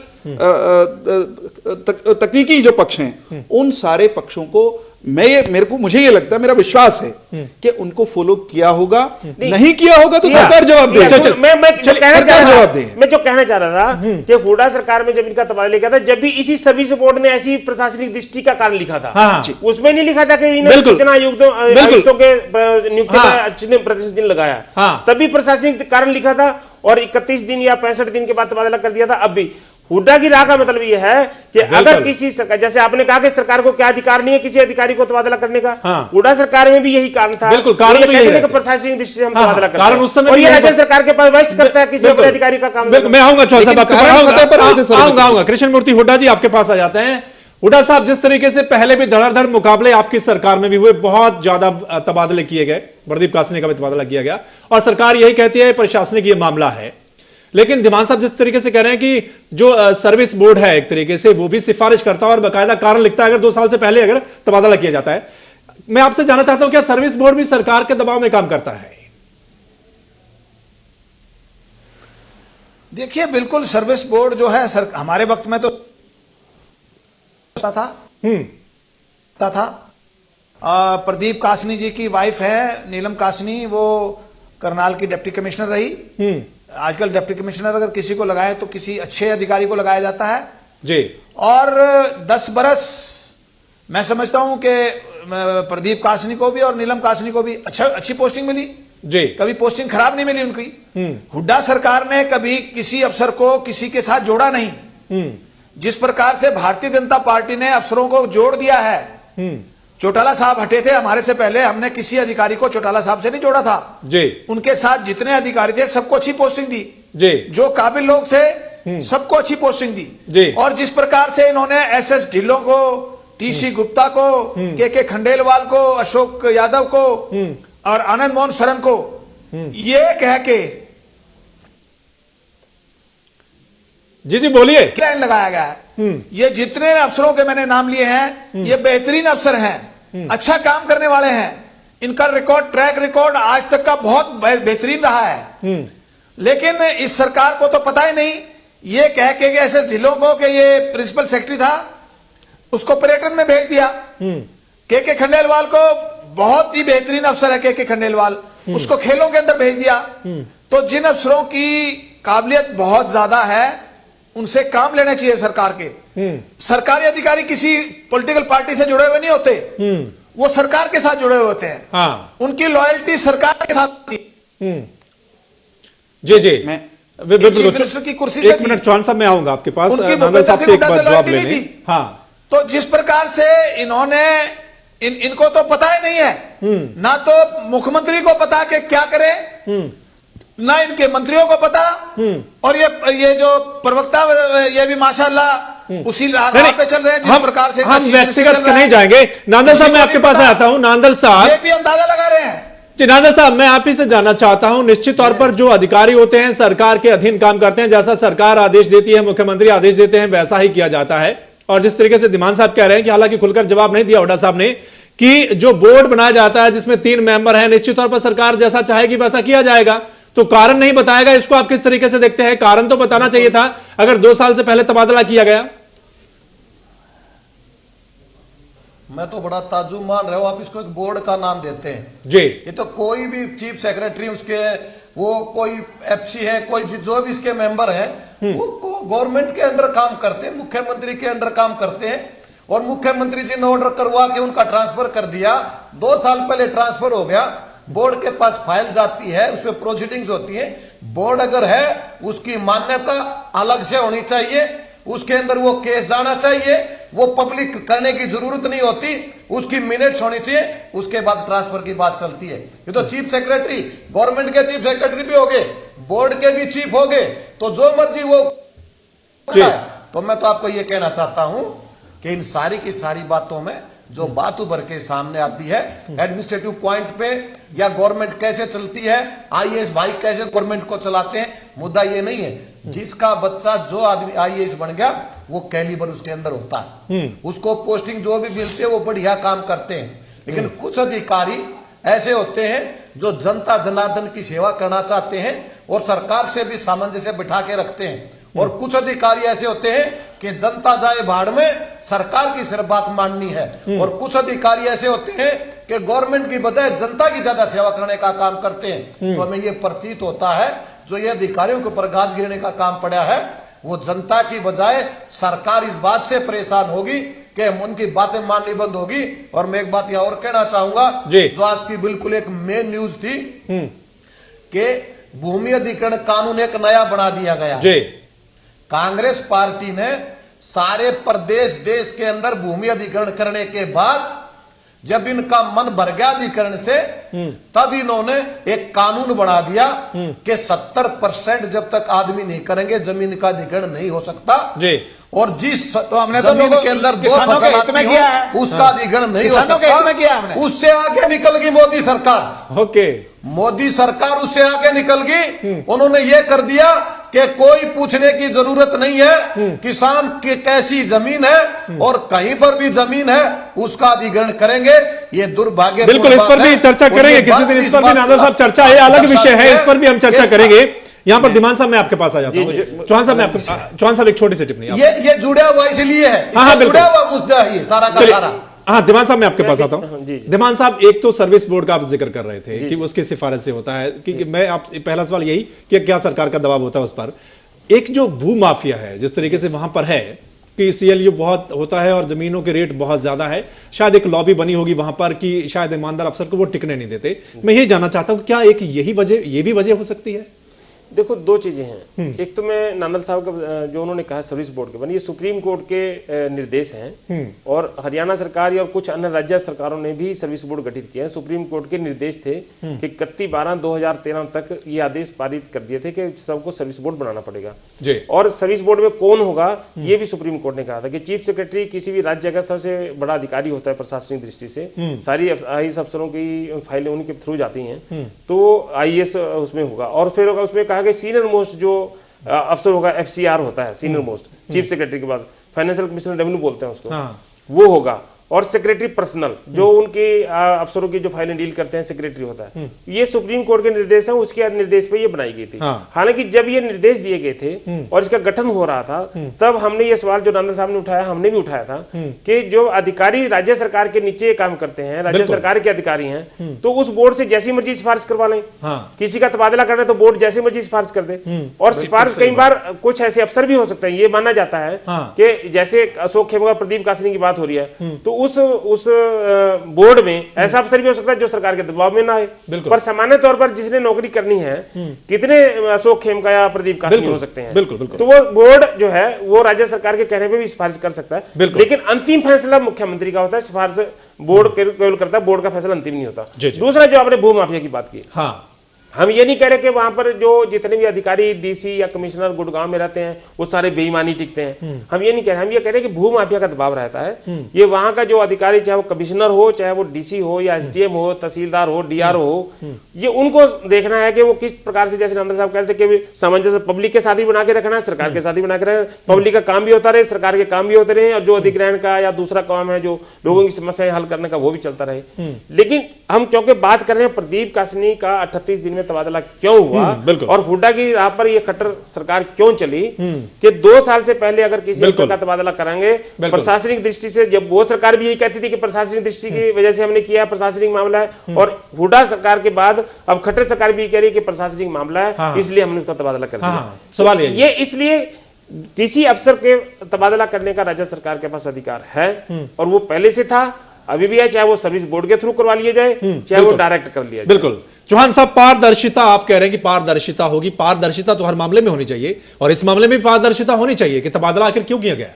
तकनीकी जो पक्ष हैं उन सारे पक्षों को मुझे ये लगता है, मेरा विश्वास है कि उनको फॉलो किया होगा। नहीं किया होगा तो सरकार जवाब दे। मैं जो कहना चाह रहा था कि हुड्डा सरकार में जब इनका तबादला किया था, जब भी इसी सर्विस बोर्ड ने ऐसी प्रशासनिक दृष्टि का कारण लिखा था, उसमें नहीं लिखा था कि इन्होंने सूचना आयुक्तों के नियुक्ति का चिन्ह प्रतिशत चिन्ह लगाया, तभी प्रशासनिक कारण लिखा था और 31 दिन या 65 दिन के बाद तबादला कर दिया था। अब भी हुड्डा की राह का मतलब यह है कि अगर किसी सरकार, जैसे आपने कहा कि सरकार को क्या अधिकार नहीं है किसी अधिकारी को तबादला करने का, हुड्डा सरकार में भी यही कारण था। बिल्कुल, कारण तो यही है। प्रशासनिक दृष्टि से हम तबादला करते कारण उस समय और ये राज्य सरकार के पास वैसे करता है किसी अपने अधिकारी का काम। मैं आऊंगा चौहान साहब आपके पास, आऊंगा। कृष्ण मूर्ति हुड्डा जी आपके पास आ जाते हैं। हुड्डा साहब, जिस तरीके से पहले भी धड़ाधड़ मुकाबले आपकी सरकार में भी हुए, बहुत ज्यादा तबादले किए गए, प्रदीप कासनी का भी तबादला किया गया और सरकार यही कहती है प्रशासनिक ये मामला है, लेकिन धीमान साहब जिस तरीके से कह रहे हैं कि जो सर्विस बोर्ड है एक तरीके से वो भी सिफारिश करता है और बाकायदा कारण लिखता है अगर 2 साल से पहले अगर तबादला किया जाता है। मैं आपसे जानना चाहता हूं क्या सर्विस बोर्ड भी सरकार के दबाव में काम करता है? देखिए, बिल्कुल सर्विस बोर्ड जो है हमारे वक्त में तो था। प्रदीप कासनी जी की वाइफ है नीलम कासनी, वो करनाल की डिप्टी कमिश्नर रही। आजकल डिप्टी कमिश्नर अगर किसी को लगाए तो किसी अच्छे अधिकारी को लगाया जाता है जी। और 10 बरस मैं समझता हूं कि प्रदीप कासनी को भी और नीलम कासनी को भी अच्छी पोस्टिंग मिली जी, कभी पोस्टिंग खराब नहीं मिली उनकी। हुड्डा सरकार ने कभी किसी अफसर को किसी के साथ जोड़ा नहीं। जिस प्रकार से भारतीय जनता पार्टी ने अफसरों को जोड़ दिया है, चौटाला साहब हटे थे हमारे से पहले, हमने किसी अधिकारी को चौटाला साहब से नहीं जोड़ा था जी। उनके साथ जितने अधिकारी थे सबको अच्छी पोस्टिंग दी जी, जो काबिल लोग थे सबको अच्छी पोस्टिंग दी जी। और जिस प्रकार से इन्होंने SS ढिल्लों को, TC गुप्ता को, के खंडेलवाल को, अशोक यादव को और आनंद मोहन सरन को ये कह के जी बोलिए लाइन लगाया गया है। ये जितने अफसरों के मैंने नाम लिए हैं ये बेहतरीन अफसर हैं, अच्छा काम करने वाले हैं, इनका रिकॉर्ड, ट्रैक रिकॉर्ड आज तक का बहुत बेहतरीन रहा है। लेकिन इस सरकार को तो पता ही नहीं, ये कह के SS ढिल्लों को कि ये प्रिंसिपल सेक्रेटरी था उसको पर्यटन में भेज दिया। के खंडेलवाल को, बहुत ही बेहतरीन अफसर है के खंडेलवाल, उसको खेलों के अंदर भेज दिया। तो जिन अफसरों की काबिलियत बहुत ज्यादा है उनसे काम लेने चाहिए सरकार के। सरकारी अधिकारी किसी पॉलिटिकल पार्टी से जुड़े हुए नहीं होते, वो सरकार के साथ जुड़े हुए होते हैं। हाँ। उनकी लॉयल्टी सरकार के साथ थी। जी जी, मैं की कुर्सी से 1 मिनट चौहान साहब मैं आऊंगा आपके पास, नांदल साहब से एक बार जवाब लेने। हाँ, तो जिस प्रकार से इन्होंने इनको तो पता ही नहीं है, ना तो मुख्यमंत्री को पता कि क्या करे, ना इनके मंत्रियों को पता, और ये जो प्रवक्ता ये भी माशाल्लाह उसी राह पे चल रहे हैं जिस प्रकार से। हम व्यक्तिगत नहीं जाएंगे। नांदल साहब मैं आपके पास आता हूं। नांदल साहब, ये भी अंदाजा लगा रहे हैं जी। नांदल साहब, मैं आप ही से जानना चाहता हूं, निश्चित तौर पर जो अधिकारी होते हैं सरकार के अधीन काम करते हैं, जैसा सरकार आदेश देती है, मुख्यमंत्री आदेश देते हैं, वैसा ही किया जाता है। और जिस तरीके से धीमान साहब कह रहे हैं कि हालांकि खुलकर जवाब नहीं दिया हुड्डा साहब ने कि जो बोर्ड बनाया जाता है जिसमें 3 मेंबर हैं, निश्चित तौर पर सरकार जैसा चाहेगी वैसा किया जाएगा, तो कारण नहीं बताएगा। इसको आप किस तरीके से देखते हैं? कारण तो बताना चाहिए था अगर 2 साल से पहले तबादला किया गया। मैं तो बड़ा ताज्जुब मान रहा हूँ, आप इसको एक बोर्ड का नाम देते हैं जी। ये तो कोई भी चीफ सेक्रेटरी उसके वो कोई एफसी है, कोई जो भी इसके मेंबर है वो गवर्नमेंट के अंडर काम करते हैं, मुख्यमंत्री के अंडर काम करते हैं। और मुख्यमंत्री जी ने ऑर्डर करवा के उनका ट्रांसफर कर दिया, 2 साल पहले ट्रांसफर हो गया, बोर्ड के पास फाइल जाती है, उसमें प्रोसीडिंग्स होती है। बोर्ड अगर है उसकी मान्यता अलग से होनी चाहिए, उसके अंदर वो केस जाना चाहिए, वो पब्लिक करने की जरूरत नहीं होती, उसकी मिनट्स होनी चाहिए, उसके बाद ट्रांसफर की बात चलती है। ये तो चीफ सेक्रेटरी, गवर्नमेंट के चीफ सेक्रेटरी भी हो गए, बोर्ड के भी चीफ हो गए, तो जो मर्जी वो। तो मैं तो आपको ये कहना चाहता हूं कि इन सारी की सारी बातों में जो बात उभर के सामने आती है एडमिनिस्ट्रेटिव पॉइंट पे, या गवर्नमेंट कैसे चलती है, आईएएस भाई कैसे गवर्नमेंट को चलाते हैं, मुद्दा ये नहीं है। जिसका बच्चा जो आदमी आईएएस बन गया वो कैलिबर उसके अंदर होता है, उसको पोस्टिंग जो भी मिलती है वो बढ़िया काम करते हैं। लेकिन कुछ अधिकारी ऐसे होते हैं जो जनता जनार्दन की सेवा करना चाहते हैं और सरकार से भी सामंजस्य बिठा के रखते हैं, और कुछ अधिकारी ऐसे होते हैं कि जनता जाए भाड़ में, सरकार की सिर्फ बात माननी है। और कुछ अधिकारी ऐसे होते हैं कि गवर्नमेंट की बजाय जनता की ज्यादा सेवा करने का काम करते हैं। तो हमें ये प्रतीत होता है जो ये अधिकारियों के ऊपर गाज गिरने का काम पड़ा है, वो जनता की बजाय सरकार इस बात से परेशान होगी कि उनकी बातें माननी बंद होगी। और मैं एक बात यहां और कहना चाहूंगा, जो आज की बिल्कुल एक मेन न्यूज थी कि भूमि अधिग्रहण कानून एक नया बना दिया गया। कांग्रेस पार्टी ने सारे प्रदेश देश के अंदर भूमि अधिग्रहण करने के बाद जब इनका मन भर गया अधिग्रहण से, तब इन्होंने एक कानून बना दिया कि 70% जब तक आदमी नहीं करेंगे जमीन का अधिग्रहण नहीं हो सकता जी। और जिस तो हमने जमीन के अंदर 2 फसल आदमी हो उसका अधिग्रहण नहीं हो सकता। उससे आगे निकल गई मोदी सरकार। ओके, मोदी सरकार उससे आगे निकल गई। उन्होंने ये कर दिया कि कोई पूछने की जरूरत नहीं है किसान की कैसी जमीन है, और कहीं पर भी जमीन है उसका अधिग्रहण करेंगे। ये दुर्भाग्य। बिल्कुल, इस पर भी चर्चा करेंगे किसी दिन, इस पर भी नादर साहब चर्चा है, अलग विषय है, इस पर भी हम चर्चा करेंगे। यहाँ पर दिमान साहब मैं आपके पास आ जाता हूँ। चौहान साहब, मैं आपके चौहान साहब एक छोटी सी टिप्पणी। ये जुड़ा हुआ इसलिए है, जुड़ा हुआ मुद्दा है सारा का सारा। हाँ, दिमान साहब मैं आपके पास आता हूँ। दिमान साहब, एक तो सर्विस बोर्ड का आप जिक्र कर रहे थे कि उसकी सिफारिश से होता है, कि मैं आपसे पहला सवाल यही कि क्या सरकार का दबाव होता है उस पर। एक जो भू माफिया है जिस तरीके से वहां पर है कि सीएलयू बहुत होता है और जमीनों के रेट बहुत ज्यादा है, शायद एक लॉबी बनी होगी वहां पर कि शायद ईमानदार अफसर को वो टिकने नहीं देते। मैं ये जानना चाहता हूं क्या एक यही वजह, ये भी वजह हो सकती है? देखो, 2 चीजें हैं। एक तो मैं नांदल साहब का जो उन्होंने कहा सर्विस बोर्ड के बने, ये सुप्रीम कोर्ट के निर्देश हैं, और हरियाणा सरकार और कुछ अन्य राज्य सरकारों ने भी सर्विस बोर्ड गठित किया है। सुप्रीम कोर्ट के निर्देश थे कि 31/12/2013 तक ये आदेश पारित कर दिए थे कि सबको सर्विस बोर्ड बनाना पड़ेगा। और सर्विस बोर्ड में कौन होगा ये भी सुप्रीम कोर्ट ने कहा था कि चीफ सेक्रेटरी किसी भी राज्य का सबसे बड़ा अधिकारी होता है प्रशासनिक दृष्टि से, सारी आईएएस अफसरों की फाइलें उनके थ्रू जाती हैं, तो आईएएस उसमें होगा। और फिर होगा उसमें कहा सीनियर मोस्ट जो अफसर होगा, एफसीआर होता है सीनियर मोस्ट, चीफ सेक्रेटरी के बाद फाइनेंशियल कमिश्नर रेवेन्यू बोलते हैं उसको, वो होगा। और सेक्रेटरी पर्सनल जो उनके अफसरों की जो फाइलें डील करते हैं सेक्रेटरी होता है। ये सुप्रीम कोर्ट के निर्देश है, उसके निर्देश पे ये बनाई गई थी। हालांकि जब ये निर्देश दिए गए थे और इसका गठन हो रहा था, तब हमने ये सवाल जो नांदल साहब ने उठाया, हमने भी उठाया था कि जो अधिकारी राज्य सरकार के नीचे काम करते हैं, राज्य सरकार के अधिकारी हैं, तो उस बोर्ड से जैसी मर्जी सिफारिश करवा लें। किसी का तबादला करना तो बोर्ड जैसी मर्जी सिफारिश कर दे। और सिफारिश कई बार कुछ ऐसे अफसर भी हो सकते हैं, ये माना जाता है कि जैसे अशोक खेमका, प्रदीप कासनी की बात हो रही है, तो उस बोर्ड में ऐसा अफसर भी हो सकता है जो सरकार के दबाव में ना आए। पर सामान्य तौर पर जिसने नौकरी करनी है, कितने अशोक खेमका या प्रदीप कासनी हो सकते हैं, तो वो बोर्ड जो है वो राज्य सरकार के कहने पे भी सिफारिश कर सकता है। लेकिन अंतिम फैसला मुख्यमंत्री का होता है, सिफारिश बोर्ड केवल करता है, बोर्ड का फैसला अंतिम नहीं होता। दूसरा, जो आपने भू माफिया की बात की, हम ये नहीं कह रहे कि वहां पर जो जितने भी अधिकारी डीसी या कमिश्नर गुड़गांव में रहते हैं वो सारे बेईमानी टिकते हैं, हम ये नहीं कह रहे। हम ये कह रहे हैं कि भू माफिया का दबाव रहता है। ये वहां का जो अधिकारी, चाहे वो कमिश्नर हो, चाहे वो डीसी हो या एसडीएम हो, तहसीलदार हो, डीआरओ हो, ये उनको देखना है कि वो किस प्रकार से, जैसे नांदल साहब कह रहे थे कि सामंजस्य पब्लिक के साथ ही बना के रखना है, सरकार के साथ ही बना के रखना है, पब्लिक का काम भी होता रहे, सरकार के काम भी होते रहे, और जो अधिग्रहण का या दूसरा काम है जो लोगों की समस्याएं हल करने का, वो भी चलता रहे। लेकिन हम क्योंकि बात कर रहे हैं प्रदीप कासनी का 38 दिन में तबादला क्यों हुआ बिल्कुल। और हुड्डा की राह पर ये खट्टर सरकार क्यों चली कि 2 साल से पहले अगर किसी अफसर का तबादला कराएंगे, प्रशासनिक दृष्टि से, जब वो सरकार भी यही कहती थी कि प्रशासनिक दृष्टि की वजह से हमने किया, प्रशासनिक मामला है, और हुड्डा सरकार के बाद अब खट्टर सरकार भी कह रही है कि प्रशासनिक मामला है, इसलिए हमने उसका तबादला कर दिया। सवाल ये इसलिए किसी अफसर के तबादला करने का राज्य सरकार के पास अधिकार है और वो पहले से था, अभी भी है, चाहे वो सर्विस बोर्ड के थ्रू करवा लिया जाए, चाहे वो डायरेक्ट कर लिया जाए। बिल्कुल। चौहान साहब, पारदर्शिता आप कह रहे हैं कि पारदर्शिता होगी, पारदर्शिता तो हर मामले में होनी चाहिए और इस मामले में पारदर्शिता होनी चाहिए कि तबादला आखिर क्यों किया गया?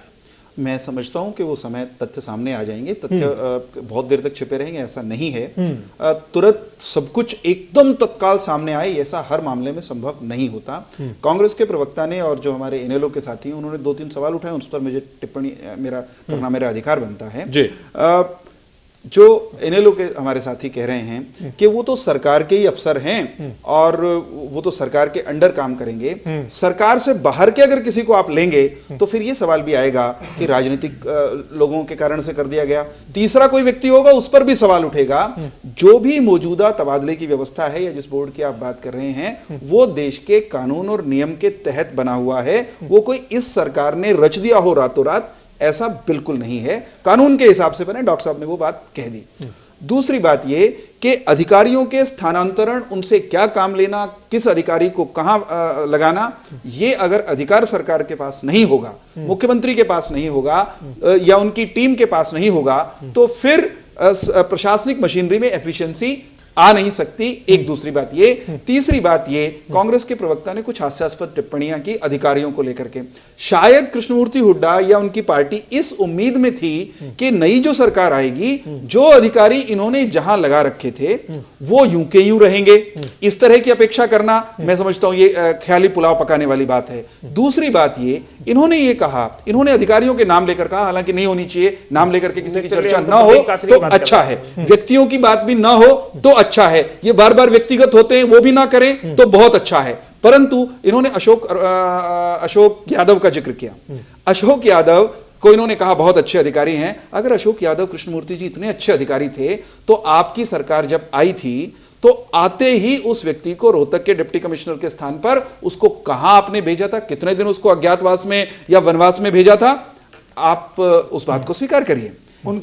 मैं समझता हूं कि वो समय तथ्य सामने आ जाएंगे, तथ्य बहुत देर तक छिपे रहेंगे, ऐसा नहीं है। तुरंत सब कुछ एकदम तत्काल सामने आए, ऐसा हर मामले में संभव नहीं होता। कांग्रेस के प्रवक्ता ने और जो हमारे इनेलो के साथी हैं, उन्होंने 2-3 सवाल उठाए, उस पर मुझे टिप्पणी करना मेरा अधिकार बनता है जी। जो इनेलो के हमारे साथी कह रहे हैं कि वो तो सरकार के ही अफसर हैं और वो तो सरकार के अंडर काम करेंगे, सरकार से बाहर के अगर किसी को आप लेंगे तो फिर ये सवाल भी आएगा कि राजनीतिक लोगों के कारण से कर दिया गया। तीसरा कोई व्यक्ति होगा, उस पर भी सवाल उठेगा। जो भी मौजूदा तबादले की व्यवस्था है या जिस बोर्ड की आप बात कर रहे हैं, वो देश के कानून और नियम के तहत बना हुआ है। वो कोई इस सरकार ने रच दिया हो रातों रात, ऐसा बिल्कुल नहीं है। कानून के हिसाब से बने, डॉक्टर साहब ने वो बात कह दी। दूसरी बात ये कि अधिकारियों के स्थानांतरण, उनसे क्या काम लेना, किस अधिकारी को कहां लगाना, ये अगर अधिकार सरकार के पास नहीं होगा, मुख्यमंत्री के पास नहीं होगा या उनकी टीम के पास नहीं होगा, तो फिर प्रशासनिक मशीनरी में एफिशिएंसी आ नहीं सकती। एक दूसरी बात ये। तीसरी बात ये, कांग्रेस के प्रवक्ता ने कुछ हास्यास्पद टिप्पणियां की अधिकारियों को लेकर के। शायद कृष्णमूर्ति हुड्डा या उनकी पार्टी इस उम्मीद में थी कि नई जो सरकार आएगी, जो अधिकारी इन्होंने जहां लगा रखे थे वो यूं के यूं रहेंगे, इस तरह की अपेक्षा करना मैं समझता हूं ये ख्याली पुलाव पकाने वाली बात है। दूसरी बात ये, इन्होंने ये कहा, इन्होंने अधिकारियों के नाम लेकर कहा, हालांकि नहीं होनी चाहिए, नाम लेकर के किसी की चर्चा ना हो तो अच्छा है, व्यक्तियों की बात भी ना हो तो अच्छा है, ये बार बार व्यक्तिगत होते हैं वो भी ना करें तो बहुत अच्छा है। परंतु इन्होंने अशोक यादव का जिक्र किया। अशोक यादव को इन्होंने कहा बहुत अच्छे अधिकारी हैं। अगर अशोक यादव, कृष्णमूर्ति जी इतने अच्छे अधिकारी थे तो आपकी सरकार जब आई थी तो आते ही उस व्यक्ति को रोहतक के डिप्टी कमिश्नर के स्थान पर उसको कहां आपने भेजा था, कितने दिन उसको अज्ञातवास में या वनवास में भेजा था? आप उस बात को स्वीकार करिए।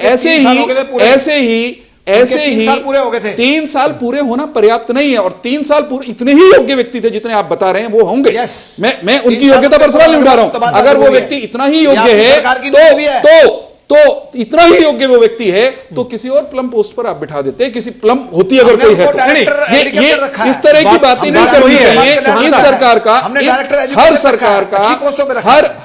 ऐसे ही 3 साल पूरे होना पर्याप्त नहीं है और 3 साल पूरे इतने ही योग्य व्यक्ति थे जितने आप बता रहे हैं वो होंगे। मैं उनकी योग्यता पर सवाल नहीं उठा रहा हूं। अगर वो व्यक्ति इतना ही योग्य है तो इतना ही योग्य वो व्यक्ति है तो किसी और प्लम पोस्ट पर आप बिठा देते, किसी प्लम होती अगर कोई है तो। ये इस तरह की बातें नहीं करनी चाहिए। इस सरकार का,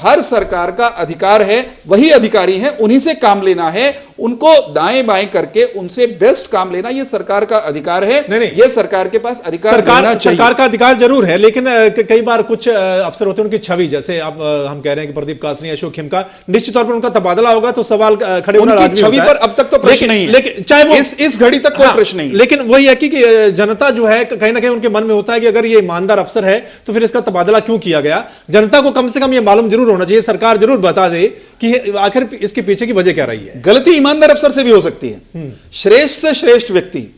हर सरकार का अधिकार है, वही अधिकारी हैं, उन्हीं से काम लेना है, उनको दाएं बाएं करके उनसे बेस्ट काम लेना ये सरकार का अधिकार है। ये सरकार के पास अधिकार सरकार का अधिकार जरूर है, लेकिन कई बार कुछ अफसर होते हैं उनकी छवि, जैसे अब हम कह रहे हैं कि प्रदीप कासनी, अशोक खेमका, निश्चित तौर पर उनका तबादला होगा तो सवाल खड़े होना लाजमी छवि पर अब तक तो प्रश्न नहीं है, लेकिन चाहे वो इस घड़ी तक कोई प्रश्न नहीं है। लेकिन वही है कि जनता जो है कहीं ना कहीं उनके मन में होता है कि अगर ये ईमानदार अफसर है तो फिर इसका तबादला क्यों किया गया। जनता को कम से कम ये मालूम जरूर होना चाहिए, सरकार जरूर बता दे कि आखिर इसके पीछे की वजह क्या रही है। गलती ईमानदार अफसर से भी हो सकती है, श्रेष्ठ से श्रेष्ठ व्यक्ति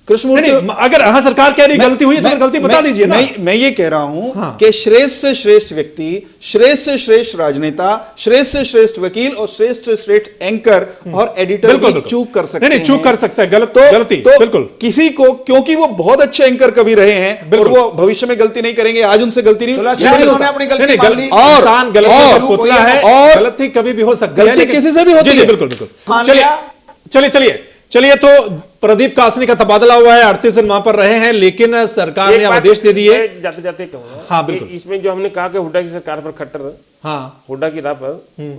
कृष्णमूर्ति, अगर सरकार कह रही गलती हुई तो फिर गलती बता दीजिए ना। मैं ये कह रहा हूं कि श्रेष्ठ से श्रेष्ठ व्यक्ति, श्रेष्ठ से श्रेष्ठ राजनेता, श्रेष्ठ से श्रेष्ठ वकील और श्रेष्ठ से श्रेष्ठ एंकर और एडिटर भी चूक कर सकते हैं। चूक कर सकता है, गलती बिल्कुल किसी को, क्योंकि वो बहुत अच्छे एंकर कभी रहे हैं और वो भविष्य में गलती नहीं करेंगे, आज उनसे गलती नहीं और गलती कभी भी हो सकती है, किसी से भी होती है। बिल्कुल। चलिए तो प्रदीप कासनी का तबादला हुआ है, 38 दिन वहां पर रहे हैं, लेकिन सरकार ने आदेश दे दिए। जाते जाते कहूंगा, हाँ बिल्कुल, इसमें जो हमने कहा कि हुड्डा की सरकार पर खट्टर, हाँ हुड्डा की राह पर,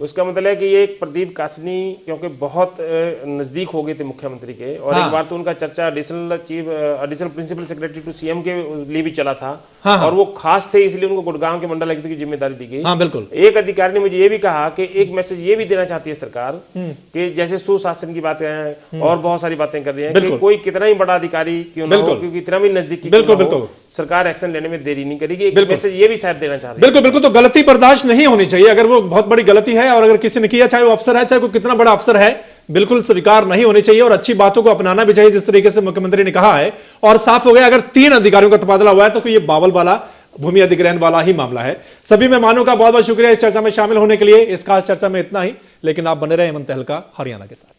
उसका मतलब है कि ये एक प्रदीप कासनी क्योंकि बहुत नजदीक हो गए थे मुख्यमंत्री के, और एक बार तो उनका चर्चा additional principal secretary to CM के लिए भी चला था, और वो खास थे इसलिए उनको गुड़गांव के मंडल आयुक्त की जिम्मेदारी दी गई। हाँ बिल्कुल। एक अधिकारी ने मुझे ये भी कहा कि एक मैसेज ये भी देना चाहती है सरकार कि जैसे सुशासन की बातें हैं और बहुत सारी बातें कर रही है कि कोई कितना ही बड़ा अधिकारी क्यों ना हो, क्योंकि इतना भी नजदीकी बिल्कुल सरकार एक्शन लेने में देरी नहीं करेगी। एक मैसेज ये भी शायद देना चाहती है। बिल्कुल बिल्कुल। तो गलती बर्दाश्त नहीं होनी चाहिए, अगर वो बहुत बड़ी गलती है और अगर किसी ने किया, चाहे वो अफसर है, चाहे कोई कितना बड़ा अफसर है, बिल्कुल स्वीकार नहीं होनी चाहिए और अच्छी बातों को अपनाना भी चाहिए, जिस तरीके से मुख्यमंत्री ने कहा है। और साफ हो गया, अगर 3 अधिकारियों का तबादला हुआ है तो ये बावल वाला, भूमि अधिग्रहण वाला ही मामला है। सभी मेहमानों का बहुत बहुत शुक्रिया इस चर्चा में शामिल होने के लिए। इस खास चर्चा में इतना ही, लेकिन आप बने रहे हेमंत तहलका हरियाणा के साथ।